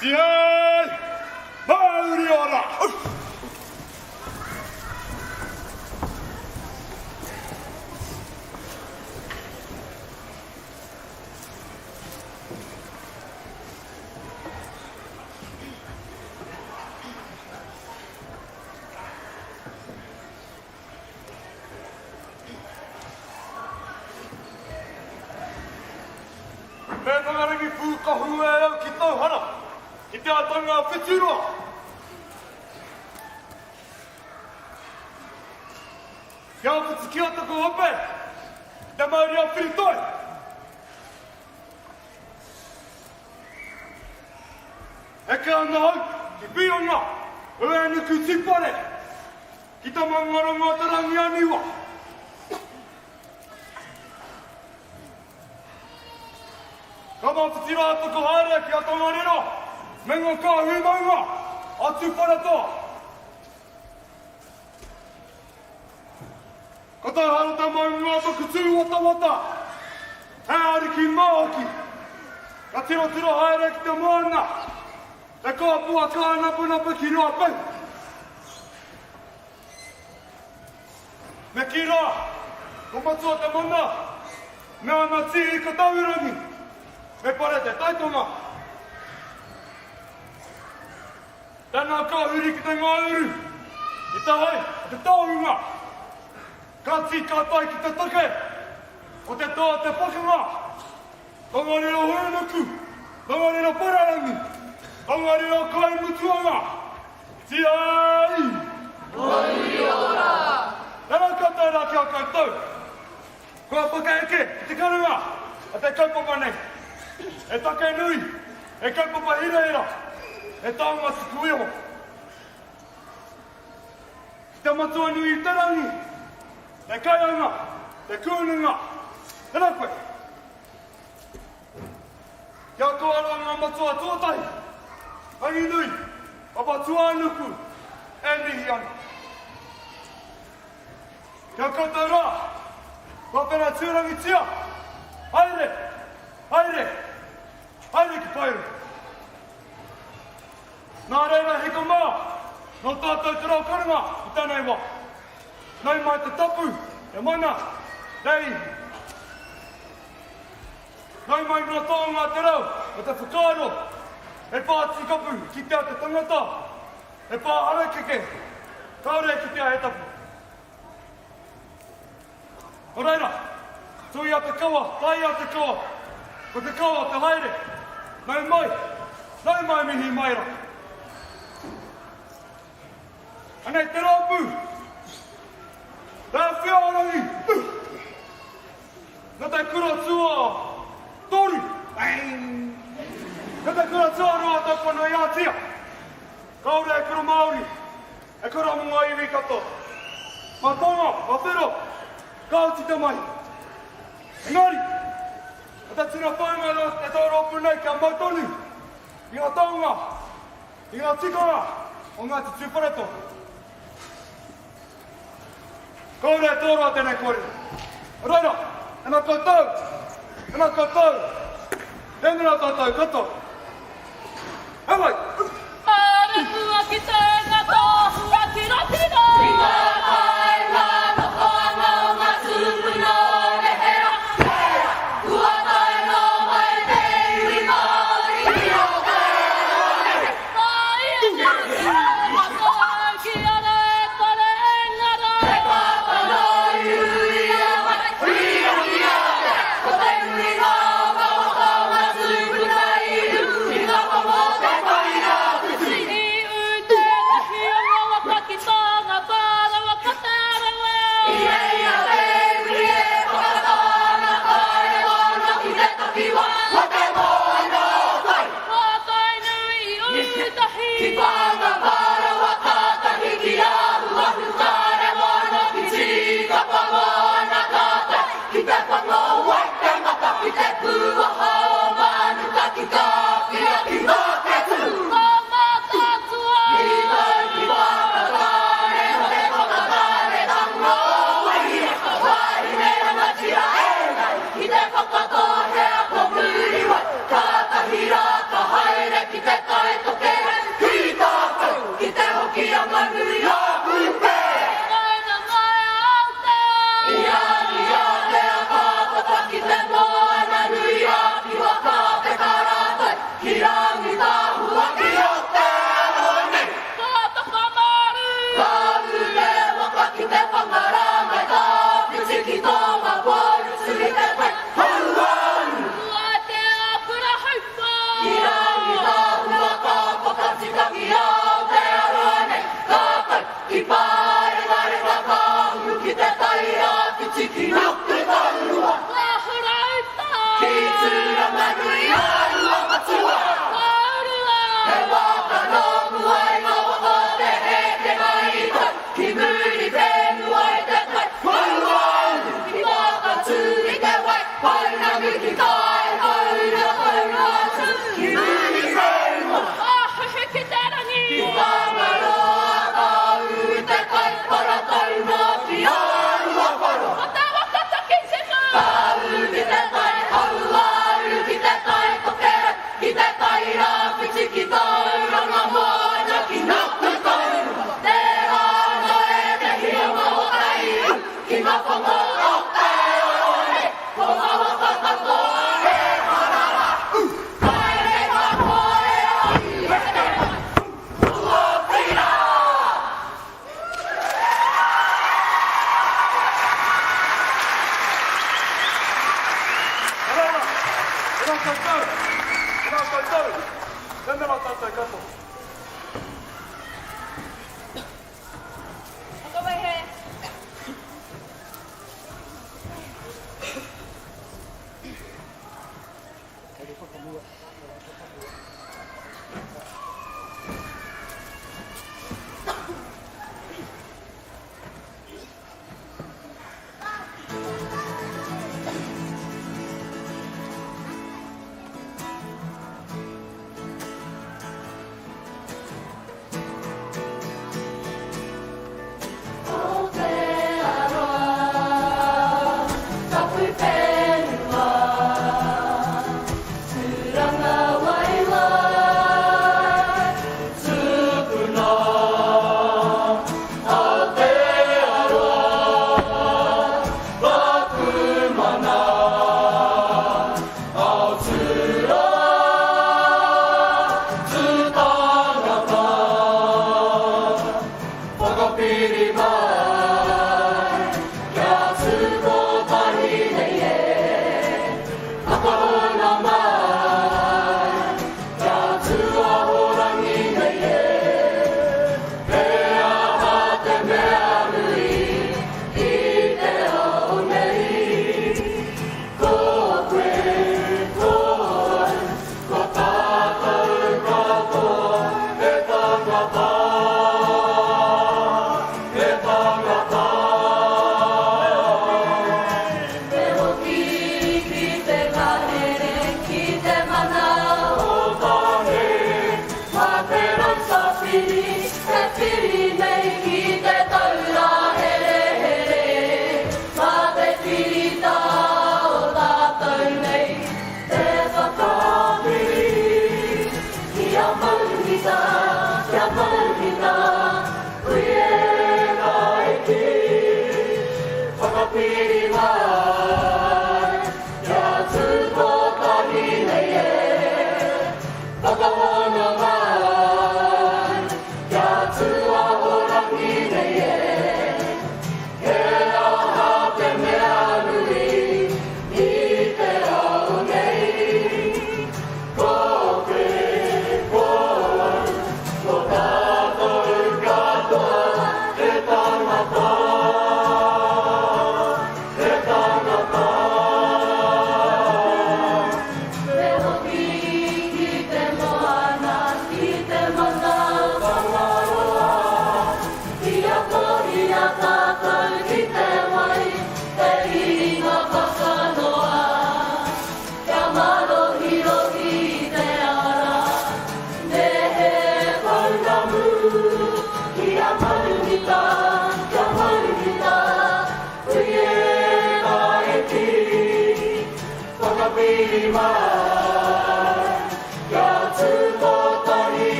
[SPEAKER 10] Tiai! Mauri ora! Me Tamariki pūkahu e au ki Tauhara, ki te atanga whitirua. Kia puti ki atako hope, te mauri a whiritoi. E ka ana hau, ki pionga, o e nuku tipare, ki ta mangaronga Tarangi aniwa. Ka mawhitira atako haere ki a Tamarira, menga ka humaunga, a Tuwharetoa. Ka Tauhara ta maunga atako tū wata, he ari ki Māoki. Ka tiro haere ki te moana, e kāpua ka napa ki Ruahine. Me ki rā, ko matua te mana, me ana tii ka Hirangi. Me pare te taitonga. Tēnā ka huri ki te ngāuru. I te hai, te tāunga. Ka ti ka tai ki te take. O te tā te pakanga. Tangariro huenuku. Tangariro pararangi. Tangariro kai mutuanga. Tiai! Mauri ora! Tēnā ka tērā ki a koutou. Kua whakaeke ki te karunga. A te kaupapa nei. E take nui, e kaupapa hira, e taonga tuku iho. Ki te matua nui i Tarangi, te kaianga, te kūnunga, tēnā koe. Kia koaranga matua tuatai, hangi nui, papa tuanuku, e mihi anga. Kia koutou rā, kua pena tūrangi tia, haere, haere, haere ki pairu. Nā reira hiko mā, no tātou te rau karunga i tēnei wā. Nei mai te tapu, e mana, rei. Nei mai ngā tōnga te rau, o te whakaaro, e pā tikapu ki te te tangata, e pā harakeke, kaore ki te he tapu. O reira, tui a te kawa, tai a te kawa, ko te kawa te haere, nei mai mihi maira. Anei te rāpū, rā whiarangi, na te kura tua toru, na te kura tua roa taupo no Aotea, kaore e kura Māori, e kura munga iwi kato. Ma tonga, ma whiro, kauti te mai. Engari, ta tira whainga e tōra Opunake ka mautonu, i ngā taunga, i ngā tikanga, o Ngati Tuwharetoa. Kaore e tōra tēnei kore. Reira, ena koutou, tēnera tātou kato. Hewai!
[SPEAKER 3] Āre tua ki tēnā tōhua ki ratira. I ngā taenga no whanga o ngā tūpuna re hera. Ua taenga mai te iwi Māori i o tēnā. Mai e te matai ki are pare engara. Te papa no iui a mai, Hirangi ate. Ko te ui ngā ngā o ngā tūpuna i ngā pamo te kaira.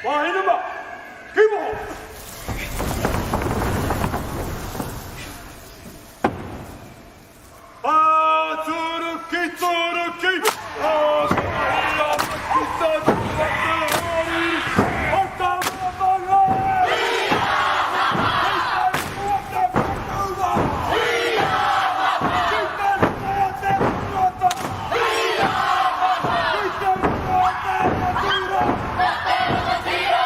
[SPEAKER 10] Wahine ma, kimo! Turuki, turuki!
[SPEAKER 3] Tira,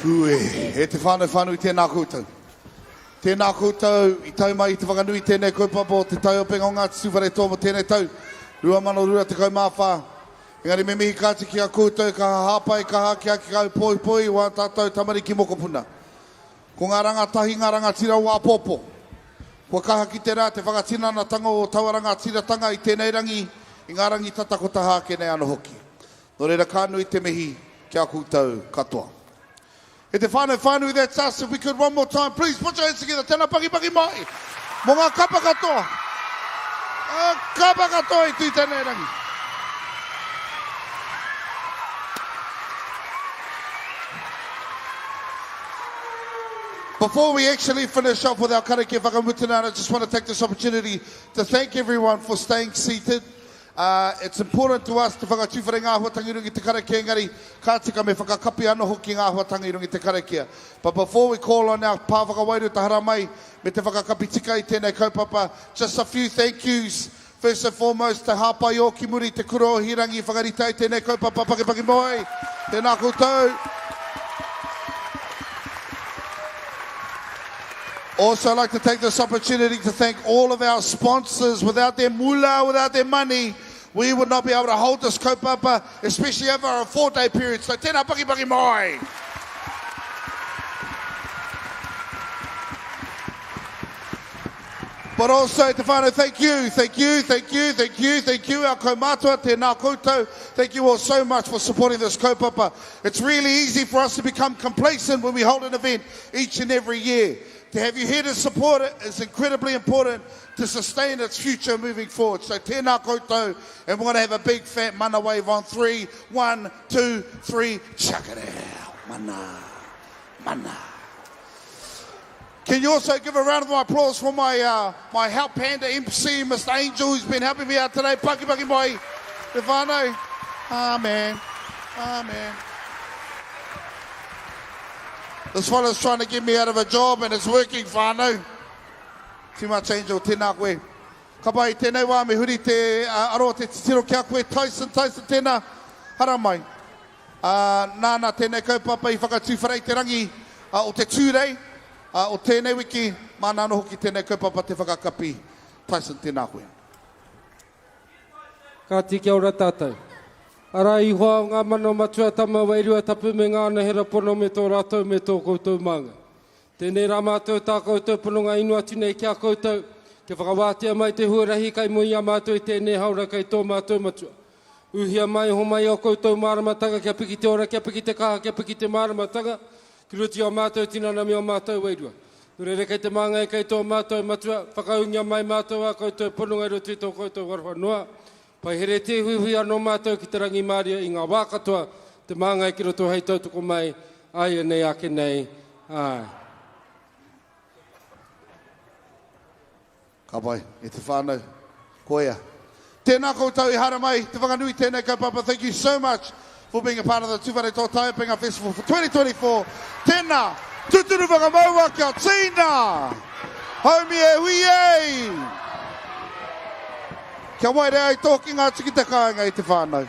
[SPEAKER 1] Ue, e te whānau i tēnā koutou. Tēnā koutou, i tau mai i te whakanui tēnei kaupapa o te Taiopenga o Ngati Tuwharetoa mo tēnei tau. Rua mano rua te kaumawha. Engari me mihi kāti ki a koutou, ka hāpai, ka haki aki kau poi poi, wā tātou Tamariki moko puna. Ko ngā rangatahi, ngā rangatira o Apopo. Kua kaha ki te rā, te whakatinana tanga o Tauhara tanga i tēnei rangi, i ngā rangi tatako taha kenei ano hoki. Nō reira kānui te mihi ki a koutou katoa. E te whānau, that's us. If we could one more time, please put your hands together. Tēnā paki mai. Mō ngā kapa katoa. Kapa katoa i tui tēnei rangi. Before we actually finish off with our karakia whakamutinara, I just want to take this opportunity to thank everyone for staying seated. It's important to us to whakatūwhare ngā huatangi rungi te karakia engari kātika me whakakapi anō hoki ngā huatangi rungi te karakia. But before we call on our pāwhakawairu tahara mai me te whakakapi tika i tēnei kaupapa, just a few thank yous. First and foremost, te hāpai o ki muri te kura o Hirangi whakarita i tēnei kaupapa paki moi. Tēnā koutou. Also, I'd like to take this opportunity to thank all of our sponsors. Without their moolah, without their money, we would not be able to hold this kaupapa, especially over a 4-day period. So, tēnā paki mai. But also, te whānau, thank you, our kaumātua, tēnā koutou. Thank you all so much for supporting this kaupapa. It's really easy for us to become complacent when we hold an event each and every year. To have you here to support it is incredibly important to sustain its future moving forward. So tēnā koutou, and we're going to have a big fat mana wave on 3. 1, 2, 3, chuck it out. Mana, mana. Can you also give a round of applause for my my help panda MC, Mr. Angel, who's been helping me out today. Paki mai, te whānau. Amen. Amen. This fella's trying to get me out of a job and it's working, whānau. Tima change o tēnā koe. Kapa i tēnei wā me huri te aroa te titiro kia koe. Tyson tēnā. Hara mai. Nāna tēnei kaupapa i whakatūwharei te rangi o te tūrei. O tēnei wiki, mana anō hoki tēnei kaupapa te whakakapi. Tyson tēnā koe.
[SPEAKER 11] Ka ti kia ora tātou. Ara i hoa ngā mano matua tama wairua tapu me ngāna hera pono me tō rātou me tō koutou manga. Tēnei rā mātou tā koutou pononga inu atu nei kia koutou. Ke whakawātea mai te huarahi kai mo ia mātou i tēnei haura kai tō mātou matua. Uhia mai ho mai o koutou māramatanga kia piki te ora, kia piki te kaha, kia piki te māramatanga. Ki ruti o mātou tinana me o mātou wairua. Nurere kei te manga e kai tō mātou matua. Whakaungia mai mātou a koutou pononga i ruti tō koutou warwhanua. Pai here te hui anō mātou ki te rangi māria i ngā wākatoa, te māngai ki roto hei tautoko mai, ai nei ake nei, ai.
[SPEAKER 1] Ka pai, e te whānau, koea. Tēnā koutou i hara mai, te whanganui tēnei kaupapa. Thank you so much for being a part of the Tuwharetoa Taiopenga Festival for 2024. Tēnā, tuturu whakamaua kia tīna, haumi e hui ei. Kia waere ai tōki ngā tiki te kāinga i te whānau.